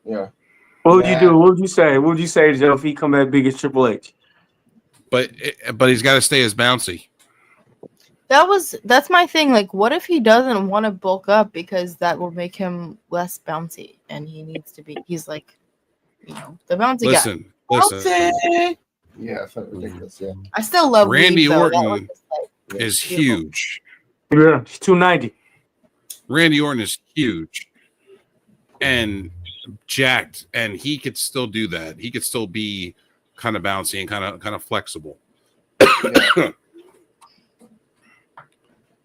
Yeah.
What would you do? What would you say? What would you say, Joe, if he come back big as Triple H?
But he's got to stay as bouncy.
That's my thing. Like, what if he doesn't want to bulk up because that will make him less bouncy, and he needs to be? He's like, the bouncy guy.
Listen.
Yeah, I felt ridiculous. Yeah.
I still love
Randy
Reed,
Orton is huge.
Yeah, he's 290.
Randy Orton is huge and jacked, and he could still do that. He could still be kind of bouncy and kind of flexible. Yeah.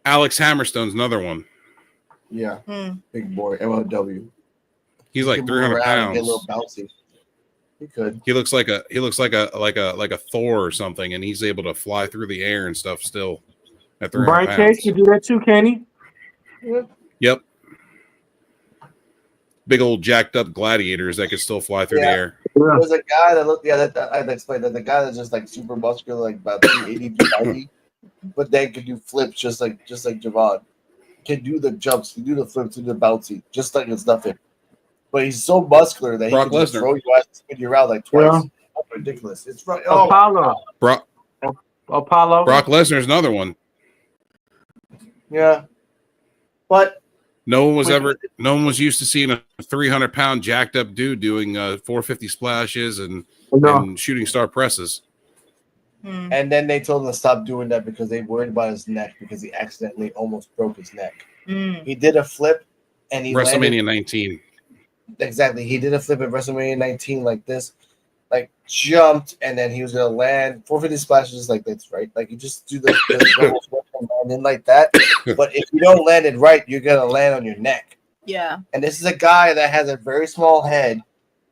Alex Hammerstone's another one.
Yeah, big boy, MLW.
He's like 300 pounds.
Get a little bouncy. He could.
He looks like a Thor or something, and he's able to fly through the air and stuff still. At 300
Brian
pounds.
Cage can do that too, can he?
Yeah.
Yep. Big old jacked up gladiators that could still fly through the air.
There's a guy that looked. Yeah, that I'd explain that. The guy that's just like super muscular, like about 280, 290, but then could do flips just like Javon. Can do the jumps, can do the flips, do the bouncy, just like it's nothing. But he's so muscular that he can just throw you out and spin you around like twice. Yeah. That's ridiculous. It's right.
Apollo. Apollo.
Brock Lesnar's another one.
Yeah, but
no one was used to seeing a 300-pound jacked up dude doing 450 splashes and shooting star presses.
And then they told him to stop doing that because they worried about his neck because he accidentally almost broke his neck. He did a flip and he
WrestleMania 19.
Exactly. He did a flip at WrestleMania 19 like this, like jumped, and then he was gonna land 450 splashes like this, right? Like you just do the and then like that. But if you don't land it right, you're gonna land on your neck.
Yeah.
And this is a guy that has a very small head,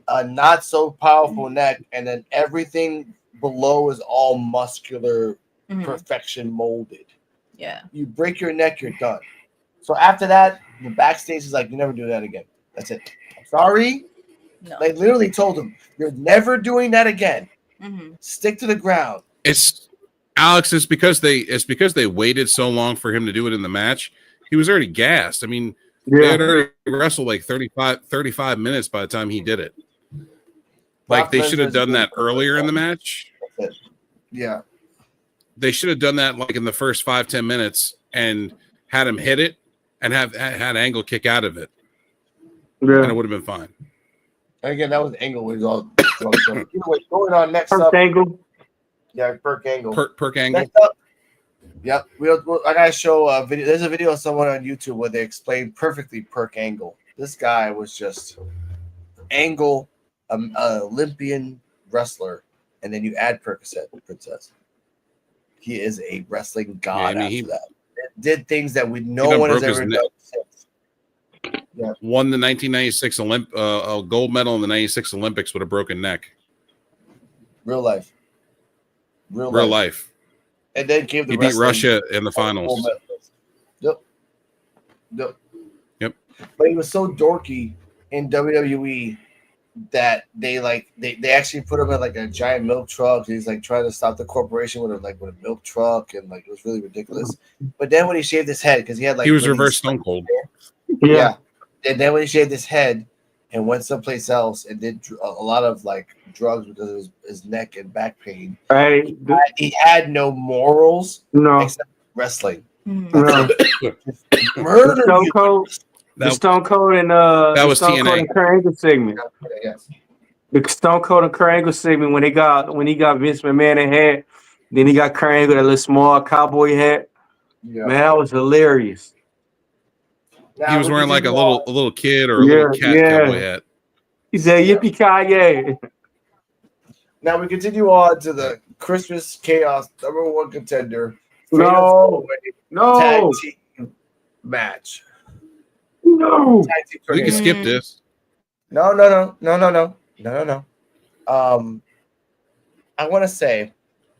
a not so powerful neck, and then everything below is all muscular perfection molded.
Yeah.
You break your neck, you're done. So after that, the backstage is like, you never do that again. That's it. Sorry.
No.
They literally told him, you're never doing that again. Stick to the ground.
It's Alex. It's because they waited so long for him to do it in the match. He was already gassed. I mean, they had already wrestled like 35 minutes by the time he did it. Like they should have done that earlier in the match.
Yeah.
They should have done that like in the first 5-10 minutes and had him hit it and had Angle kick out of it.
Yeah.
And it would have been fine.
And again, that was Angle was all anyway, going on next
Perk
up.
Angle.
Yeah, Perk Angle.
Perk Angle.
Next up. Yep. I gotta show a video. There's a video of someone on YouTube where they explain perfectly Perk Angle. This guy was just Angle, an Olympian wrestler, and then you add Percocet, Princess. He is a wrestling god after that. Did things that no one has ever done since. Yeah.
Won the 1996 gold medal in the 96 Olympics with a broken neck.
Real life.
Real life.
And then came the
he beat Russia in the finals.
Yep. But he was so dorky in WWE that they actually put him in like a giant milk truck. He's like trying to stop the corporation with a milk truck, and like it was really ridiculous. But then when he shaved his head, because he had like
he was reverse Stone Cold.
Yeah. And then when he shaved his head and went someplace else and did a lot of like drugs because of his neck and back pain, he had no morals except wrestling.
No.
Murder
Stone Cold. The Stone Cold and
that was
Stone
TNA.
Cold and Kurt Angle segment.
Yes.
The Stone Cold and Kurt Angle segment when he got Vince McMahon in hat, then he got Kurt Angle that little small cowboy hat.
Yeah.
Man, that was hilarious.
Now,
he was wearing like a little kid or a little cat cowboy hat.
He said yippee ki
Now we continue on to the Christmas Chaos #1 contender.
No.
Tag team match.
No.
We can skip this.
No. I want to say.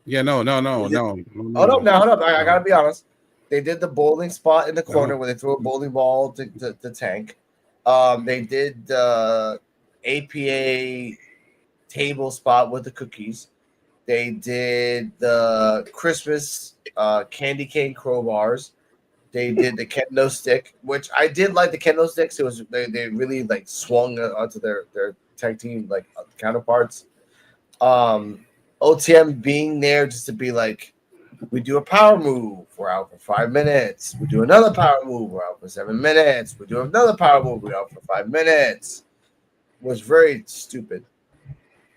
Yeah, no.
Oh no! Hold up! I gotta be honest. They did the bowling spot in the corner where they threw a bowling ball to Tank. They did the APA table spot with the cookies. They did the Christmas candy cane crowbars. They did the kendo stick, which I did like the kendo sticks. It was they really like swung onto their tag team like counterparts. OTM being there just to be like, we do a power move, we're out for 5 minutes. We do another power move, we're out for 7 minutes. We do another power move, we're out for 5 minutes. Was very stupid.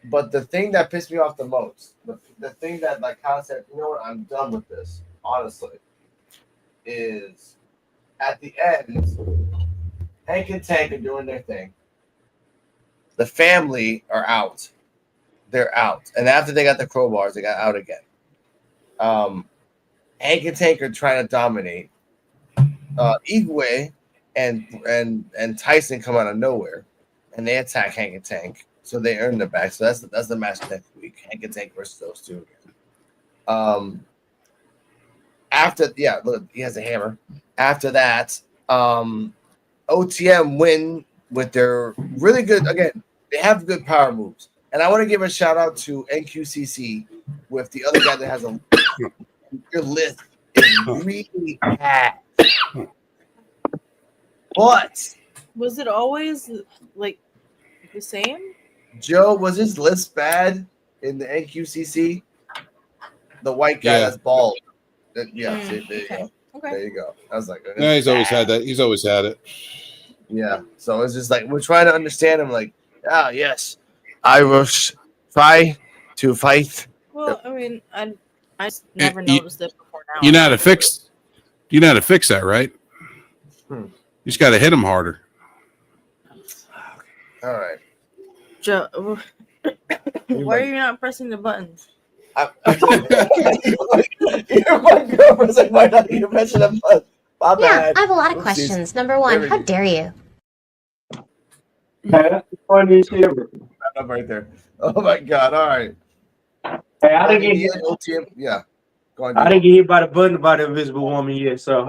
But the thing that pissed me off the most, the thing that like kind of said, you know what, I'm done with this, honestly, is at the end, Hank and Tank are doing their thing. The family are out. They're out. And after they got the crowbars, they got out again. Hank and Tank are trying to dominate. Igwe and Tyson come out of nowhere, and they attack Hank and Tank. So they earn the back. So that's the match next week. Hank and Tank versus those two again. Look, he has a hammer. After that, OTM win with their really good. Again, they have good power moves, and I want to give a shout out to NQCC with the other guy that has your list is really bad. But
was it always like the same?
Joe, was his list bad in the NQCC? The white guy that's bald. Yeah, see, there you go. Okay. There you go. I was like,
yeah, he's always had that. He's always had it.
Yeah. So it's just like we're trying to understand him. Like, yes, I will try to fight.
Well, I mean, I just never noticed it before now.
You know how to fix that, right? You just got to hit him harder.
All right.
Joe, why are you not pressing the buttons?
You're my girlfriend. Like, why not you mention them? My bad.
I have a lot of questions. Number one, how dare you?
That's the funniest shit ever.
I'm right there. Oh my god! All right.
Hey, I didn't get hit.
OTM. Yeah. Go on,
I didn't get hit by the button by the invisible woman yet. So,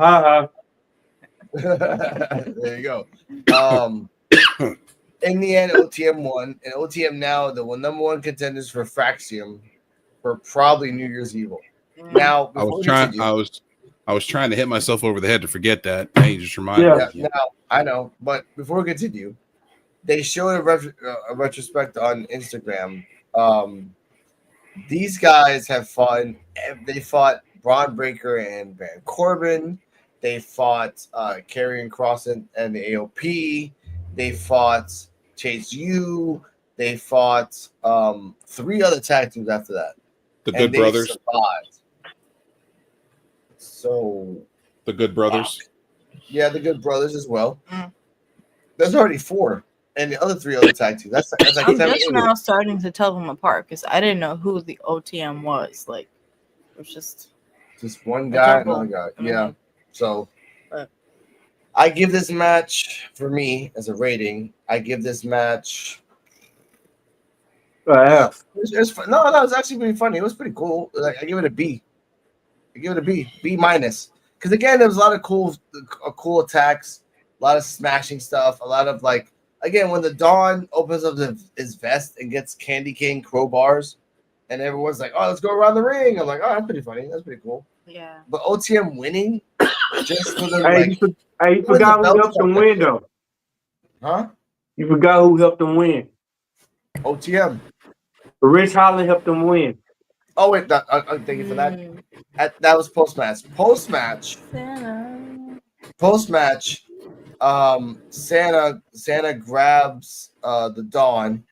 there you go. in the end, OTM won, and OTM now the number one contenders for Fraxium for probably New Year's Evil. Now, before we continue,
I was trying to hit myself over the head to forget that. Hey, you just reminded me.
Yeah, now I know, but before we continue, they showed a retrospect on Instagram. These guys have fought. They fought Braun Breaker and Baron Corbin. They fought Karrion Kross and the AOP. They fought Chase U. They fought 3 other tag teams after that.
The Good Brothers.
Survived. So
the Good Brothers.
Yeah, the Good Brothers as well. There's already 4. And the other 3 other tag teams. That's like
I'm just now starting to tell them apart because I didn't know who the OTM was. Like, it was just
one guy, another guy. Yeah. So I give this match, for me as a rating, I give this match. It's fun. No, it's actually pretty funny. It was pretty cool. Like, I give it a B. B minus. Because again, there was a lot of cool attacks, a lot of smashing stuff, a lot of like. Again, when the Dawn opens up his vest and gets Candy Cane crowbars, and everyone's like, "Oh, let's go around the ring." I'm like, "Oh, that's pretty funny. That's pretty cool."
Yeah.
But OTM winning just for the
you forgot who helped them win though.
Huh?
You forgot who helped them win.
OTM.
Rich Holland helped them win.
Oh wait, thank you for that. That was post match. Post match. Santa grabs the Dawn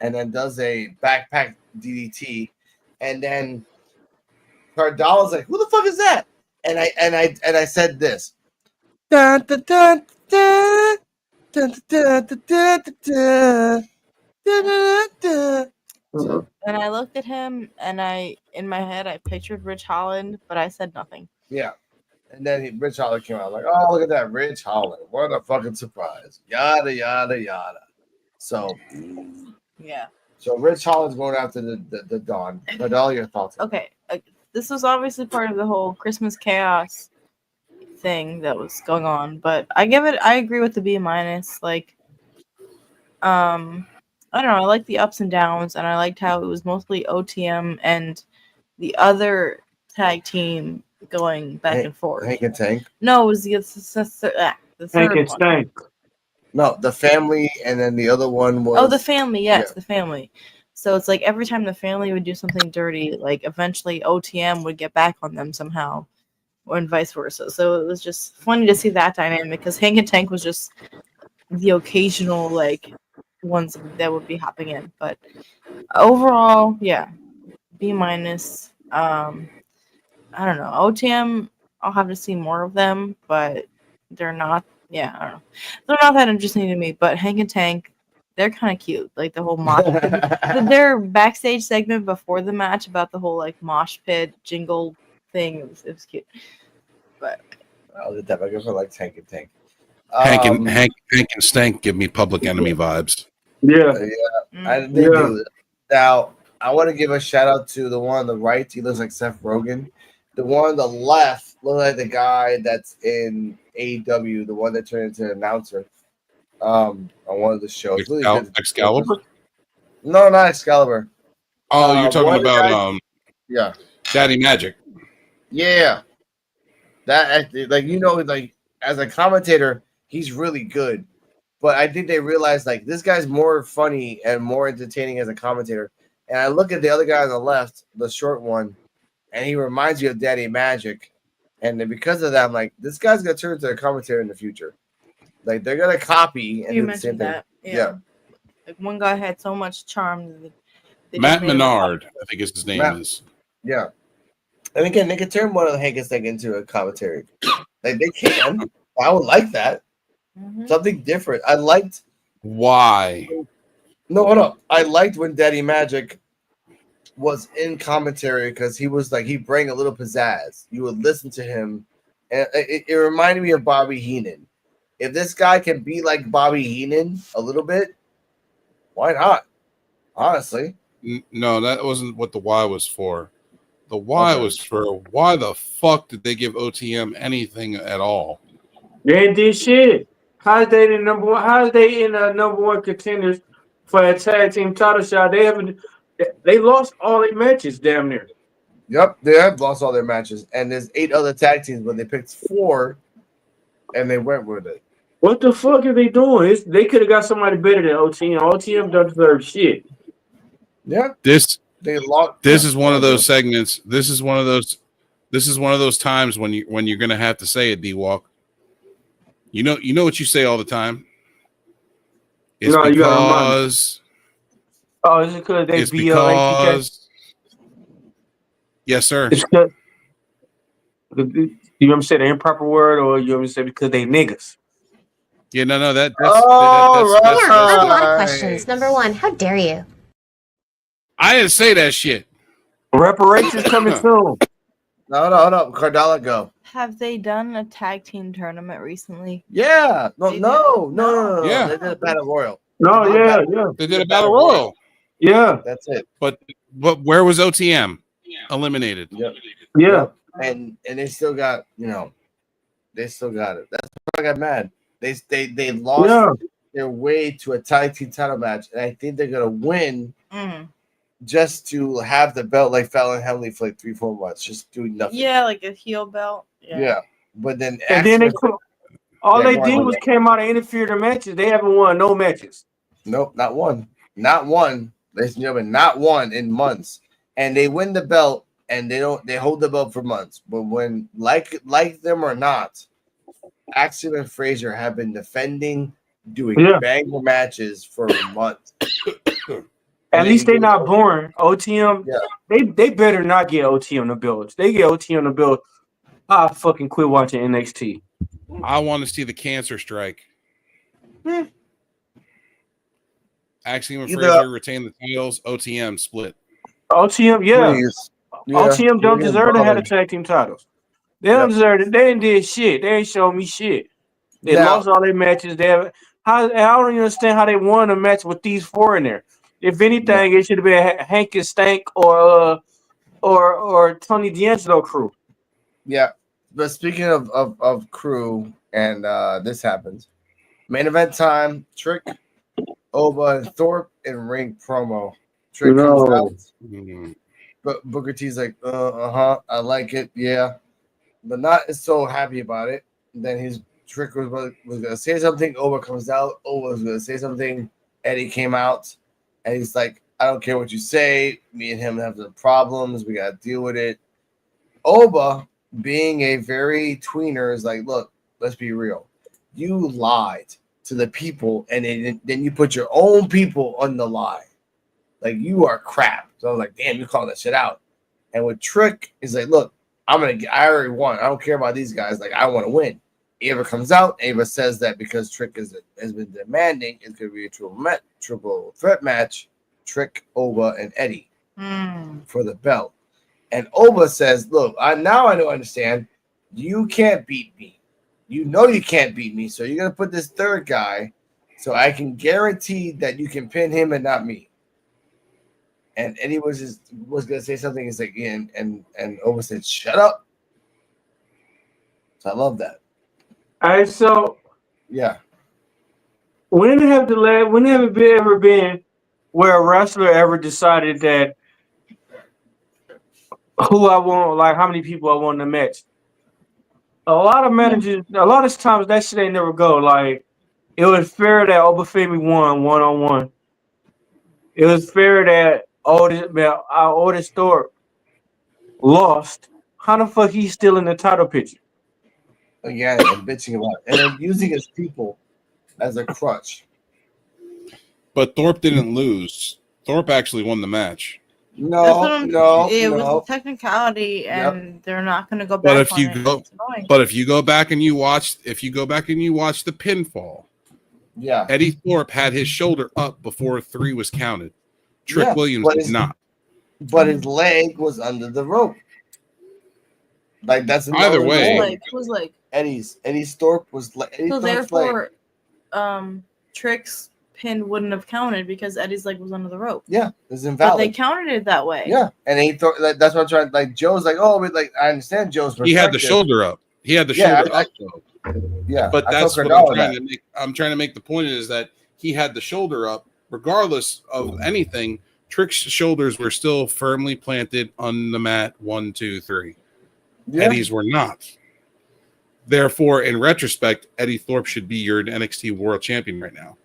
and then does a backpack DDT, and then Cardala's like, "Who the fuck is that?" And I said this. Dun, dun, dun, dun, dun, dun, dun, dun, dun, dun, dun. So,
and I looked at him, and in my head I pictured Rich Holland, but I said nothing.
Yeah. And then Rich Holland came out like, "Oh, look at that, Rich Holland! What a fucking surprise!" Yada yada yada. So,
yeah.
So Rich Holland's going after the Dawn. But all your thoughts?
Okay, this was obviously part of the whole Christmas chaos thing that was going on, but I agree with the B minus. Like, I don't know. I like the ups and downs, and I liked how it was mostly OTM and the other tag team going back and forth.
Hank and Tank?
No, it was the third
Hank and Stank.
No, the family, and then the other one was...
Oh, the family, yes, the family. So it's like every time the family would do something dirty, like eventually OTM would get back on them somehow, and vice versa. So it was just funny to see that dynamic, because Hank and Tank was just the occasional, like, ones that would be hopping in. But overall, yeah, B minus. I don't know. OTM, I'll have to see more of them, but they're not. Yeah, I don't know. They're not that interesting to me. But Hank and Tank, they're kind of cute. Like the whole mosh pit. Their backstage segment before the match about the whole like mosh pit jingle thing. It was cute. But
I'll get that. I guess I like Hank and Tank.
Hank and Stank give me Public Enemy vibes.
Yeah.
They do. Now, I want to give a shout out to the one on the right. He looks like Seth Rogen. The one on the left looks like the guy that's in AEW, the one that turned into an announcer on one of the shows.
Excalibur?
No, not Excalibur.
Oh, you're talking about
yeah,
Daddy Magic.
Yeah, that like as a commentator, he's really good. But I think they realized like this guy's more funny and more entertaining as a commentator. And I look at the other guy on the left, the short one, and he reminds you of Daddy Magic. And then because of that, I'm like, this guy's gonna turn into a commentator in the future. Like they're gonna copy and
you
do the same
mentioned that.
thing. Yeah.
Like one guy had so much charm.
Matt Menard, I think his name is.
Yeah. And again, they could turn one of the Hank and Stank into a commentary. Like they can. I would like that. Mm-hmm. Something different. I liked.
Why?
No, hold up. I liked when Daddy Magic was in commentary because he was like, he bring a little pizzazz. You would listen to him, and it reminded me of Bobby Heenan. If this guy can be like Bobby Heenan a little bit, why not? Honestly.
No, that wasn't what the why was for. The why was for why the fuck did they give OTM anything at all?
They did shit. How is they in number one? How is they in the number one contenders for a tag team title shot? They lost all their matches damn near.
Yep, they have lost all their matches, and there's 8 other tag teams, but they picked 4, and they went with it.
What the fuck are they doing? They could have got somebody better than OTM. OTM don't deserve shit.
Yeah,
This
lost.
This is one of those segments. This is one of those times when you're gonna have to say it, D-Walk. You know what you say all the time. It's
No, you gotta remind me.
because.
Oh, is it because they
It's
BLATK?
because. Yes, sir.
It's because you want me to say the improper word, or you want me to say because they niggas?
Yeah, no, that's
I have a lot of
Right.
questions. Number one, how dare you?
I didn't say that shit.
Reparations coming soon.
No. Cardella, go.
Have they done a tag team tournament recently?
Yeah.
They
No.
Yeah.
They did a battle royal.
No, yeah.
They did a battle royal,
Yeah.
That's it.
but where was OTM? Eliminated.
Yep.
Yeah.
And they still got, they still got it. That's why I got mad. They lost their way to a tag team title match, and I think they're gonna win just to have the belt like Fallon Henley for like 3-4 months, just doing nothing.
Yeah, like a heel belt.
Yeah. But then
And then they
go on.
came out and interfered in matches. They haven't won no matches.
Nope, not one. Not one. Ladies and gentlemen, not one in months. And they win the belt and they hold the belt for months. But when like them or not, Axiom and Frazier have been defending, doing banger matches for months.
At least they not boring. OTM, they better not get OTM the bills. They get OTM the bill. I fucking quit watching NXT.
I want to see the cancer strike. Axiom and Frazier retain the titles. OTM split.
OTM, OTM don't deserve to have the tag team titles. They don't deserve it. They ain't did shit. They ain't showed me shit. They lost all their matches. I don't even understand how they won a match with these 4 in there. If anything, it should have been Hank and Stank or Tony D'Angelo crew.
Yeah, but speaking of crew, and this happens. Main event time: Trick, Oba, and Thorpe in ring promo. Trick comes out, but Booker T's like, I like it, yeah, but not so happy about it. And then Trick was gonna say something. Oba comes out. Oba was gonna say something. Eddie came out. And he's like, I don't care what you say. Me and him have the problems. We got to deal with it. Oba, being a very tweener, is like, look, let's be real. You lied to the people, and then you put your own people on the lie. Like, you are crap. So I was like, damn, you calling that shit out. And with Trick, he's like, look, I already won. I don't care about these guys. Like, I want to win. Ava comes out. Ava says that because Trick has been demanding, it's going to be a triple threat match. Trick, Oba, and Eddie for the belt. And Oba says, look, now I don't understand. You can't beat me. You know you can't beat me. So you're going to put this third guy so I can guarantee that you can pin him and not me. And Eddie was going to say something. He's like, and Oba said, shut up. So I love that.
All right, so when have it ever been where a wrestler ever decided that who I want, like how many people I want in the match? A lot of managers, a lot of times that shit ain't never go. Like it was fair that Obafemi won 1-on-1. It was fair that Otis Thorpe lost. How the fuck he's still in the title picture?
Again, and bitching about it. And then using his people as a crutch.
But Thorpe didn't lose. Thorpe actually won the match.
No.
It was a technicality, and they're not going to go back.
But if you go back and you watch the pinfall, Eddie Thorpe had his shoulder up before 3 was counted. Trick Williams did not.
But his leg was under the rope. Like that's
either way.
It was like
Eddie's Thorpe was like.
So therefore, Trick's pin wouldn't have counted because Eddie's leg was under the rope.
Yeah, it's invalid.
But they counted it that way.
Yeah, and he thought that's what I'm trying. Like Joe's like, oh, but like I understand Joe's.
He had the shoulder up. He had the shoulder up.
Yeah,
But
I
that's
told
what I'm
Cardano
trying
that.
to make. I'm trying to make the point is that he had the shoulder up, regardless of anything. Trick's shoulders were still firmly planted on the mat. 1, 2, 3.
Yeah,
Eddie's were not. Therefore, in retrospect, Eddie Thorpe should be your NXT World Champion right now.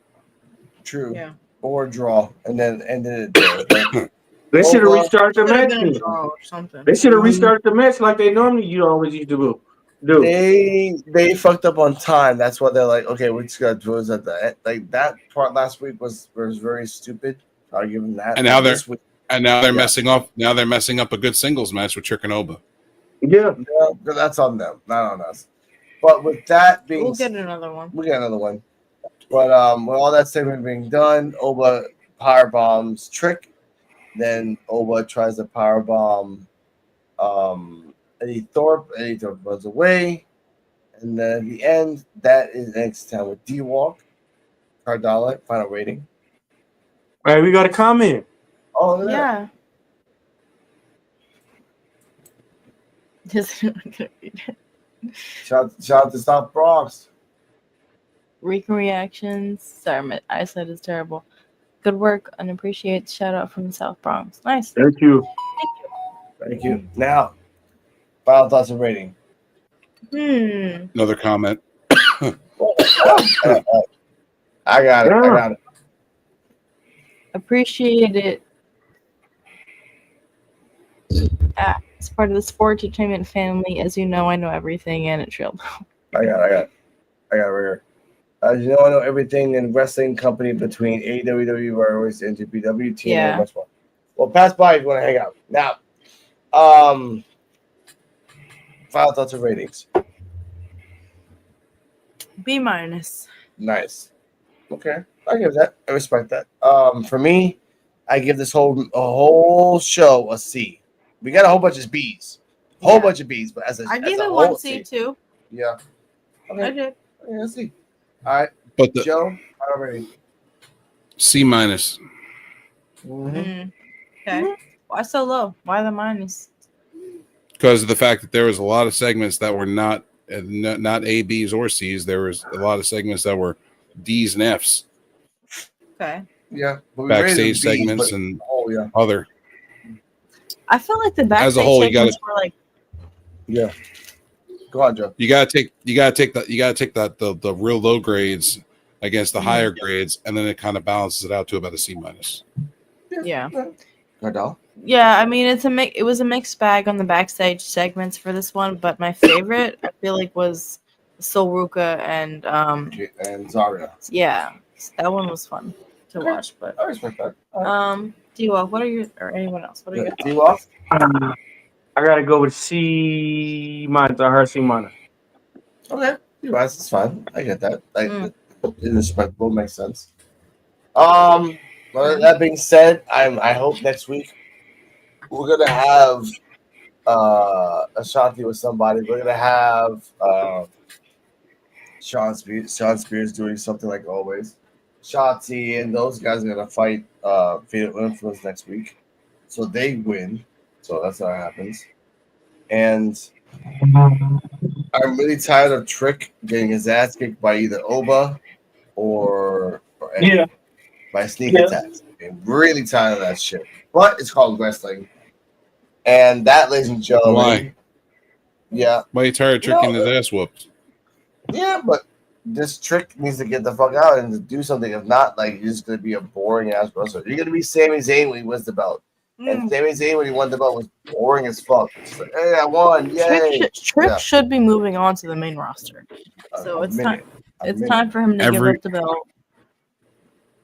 true.
Yeah.
Or draw, and then ended it there. But
They should have
Oba,
restarted the
Should have
match.
been a
then.
draw or something.
They should have restarted the match like they normally you always used to do.
they fucked up on time. That's why they're like, okay, we just got drills at the end. Like that part last week was very stupid. I'll give them that.
And now
this week,
they're messing up. Now they're messing up a good singles match with Trick and Oba.
Yeah.
no, that's on them, not on us. But with that being,
We'll get another one.
we get another one. But with all that segment being done, Oba power bombs Trick. Then Oba tries to power bomb Eddie Thorpe. Eddie Thorpe runs away. And then at the end, that is next time with D-Walk. Cardano, final rating.
All right, we got a comment.
Oh, look at
Yeah.
Shout out to South Bronx.
Rico reactions. Sorry, my eyesight is terrible. Good work and appreciate shout out from the South Bronx. Nice.
Thank you.
Thank you. Now, final thoughts and rating.
Another comment.
I got it.
Appreciate it. As part of the sports entertainment family, as you know, I know everything and it trailed.
I got it right here. As you know, I know everything in wrestling company between AEW, Warriors, and GPW, TNA, and much more. Well, pass by if you want to hang out. Now, final thoughts and ratings.
B-.
Nice. Okay, I give that. I respect that. For me, I give this whole show a C. We got a whole bunch of B's, bunch of B's, but
I gave it one C too.
Yeah. Okay.
I did.
Yeah, let's see. All right.
But
Joe, final rating.
C-.
Mm-hmm.
Okay. Why so low? Why the minus?
Because of the fact that there was a lot of segments that were not A, B's, or C's. There was a lot of segments that were D's and F's.
Okay.
Yeah. But
Backstage segments and other.
I feel like the backstage
as a whole,
segments were like.
Yeah. Go on, Joe.
You gotta take the real low grades against the higher grades, and then it kind of balances it out to about a C-.
Yeah.
Cardell?
Yeah, I mean it was a mixed bag on the backstage segments for this one, but my favorite I feel like was Sol Ruka and
Zarya.
Yeah, that one was fun to watch. But
I respect that.
D-Walk, what are your or anyone else? What are your
D-Walk?
I gotta go with C-. I heard C-.
Okay, that's fine. I get that. It's respectable, makes sense. Well, that being said, I hope next week we're gonna have Ashanti with somebody. We're gonna have Sean Spears doing something like always. Shotzi and those guys are gonna fight Fatal Influence next week, so they win. So that's how it happens. And I'm really tired of Trick getting his ass kicked by either Oba or Eddie by sneak attacks. I'm really tired of that shit. But it's called wrestling. And that, ladies and gentlemen.
Why?
Yeah.
Why are you tired of tricking his ass whooped?
Yeah, but this Trick needs to get the fuck out and to do something. If not, like, you're just going to be a boring ass wrestler. You're going to be Sami Zayn when he wins the belt. And Sami Zayn, when he won the belt, was boring as fuck. It's like, hey, I won. Yay.
Trick should be moving on to the main roster. So it's time. It's time for him to give up the belt.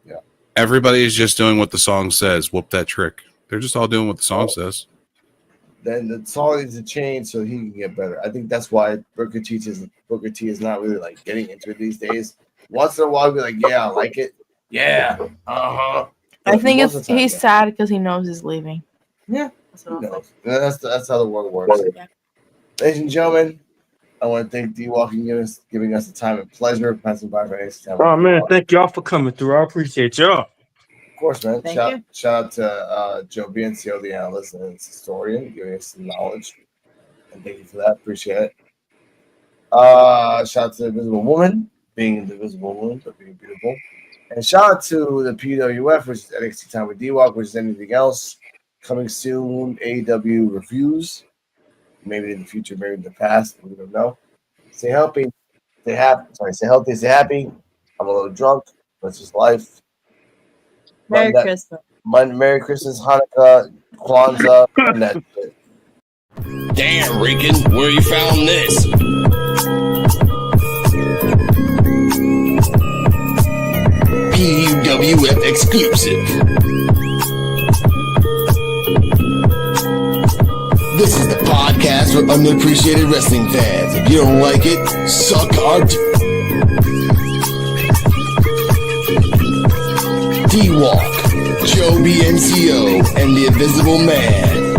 Yeah.
Everybody is just doing what the song says. Whoop that Trick. They're just all doing what the song says.
Then the song needs to change so he can get better. I think that's why Booker T is not really like getting into it these days. Once in a while, be like, yeah, I like it. Yeah.
I think he's sad because he knows he's leaving.
Yeah.
That's what
He knows. That's how the world works.
Yeah.
Ladies and gentlemen, I want to thank D-Walk for giving us the time and pleasure passing by for NXT.
Oh man, thank y'all for coming through. I appreciate y'all.
Of course, man.
Thank you.
Shout out to Joe Biancio, the analyst and historian, giving us some knowledge. And thank you for that. Appreciate it. Shout out to the Invisible Woman, being the Invisible Woman, but being beautiful. And shout out to the PWF, which is NXT Time with D-Walk, which is anything else. Coming soon, AEW reviews. Maybe in the future, maybe in the past. We don't know. Stay healthy. Stay happy. Stay healthy. Stay happy. I'm a little drunk. That's just life.
Merry Christmas.
Merry Christmas, Hanukkah, Kwanzaa, and that shit.
Damn, Rican, where you found this? PUWF exclusive. This is the podcast for unappreciated wrestling fans. If you don't like it, suck our D-Walk, Joe BNCO, and the Invisible Man.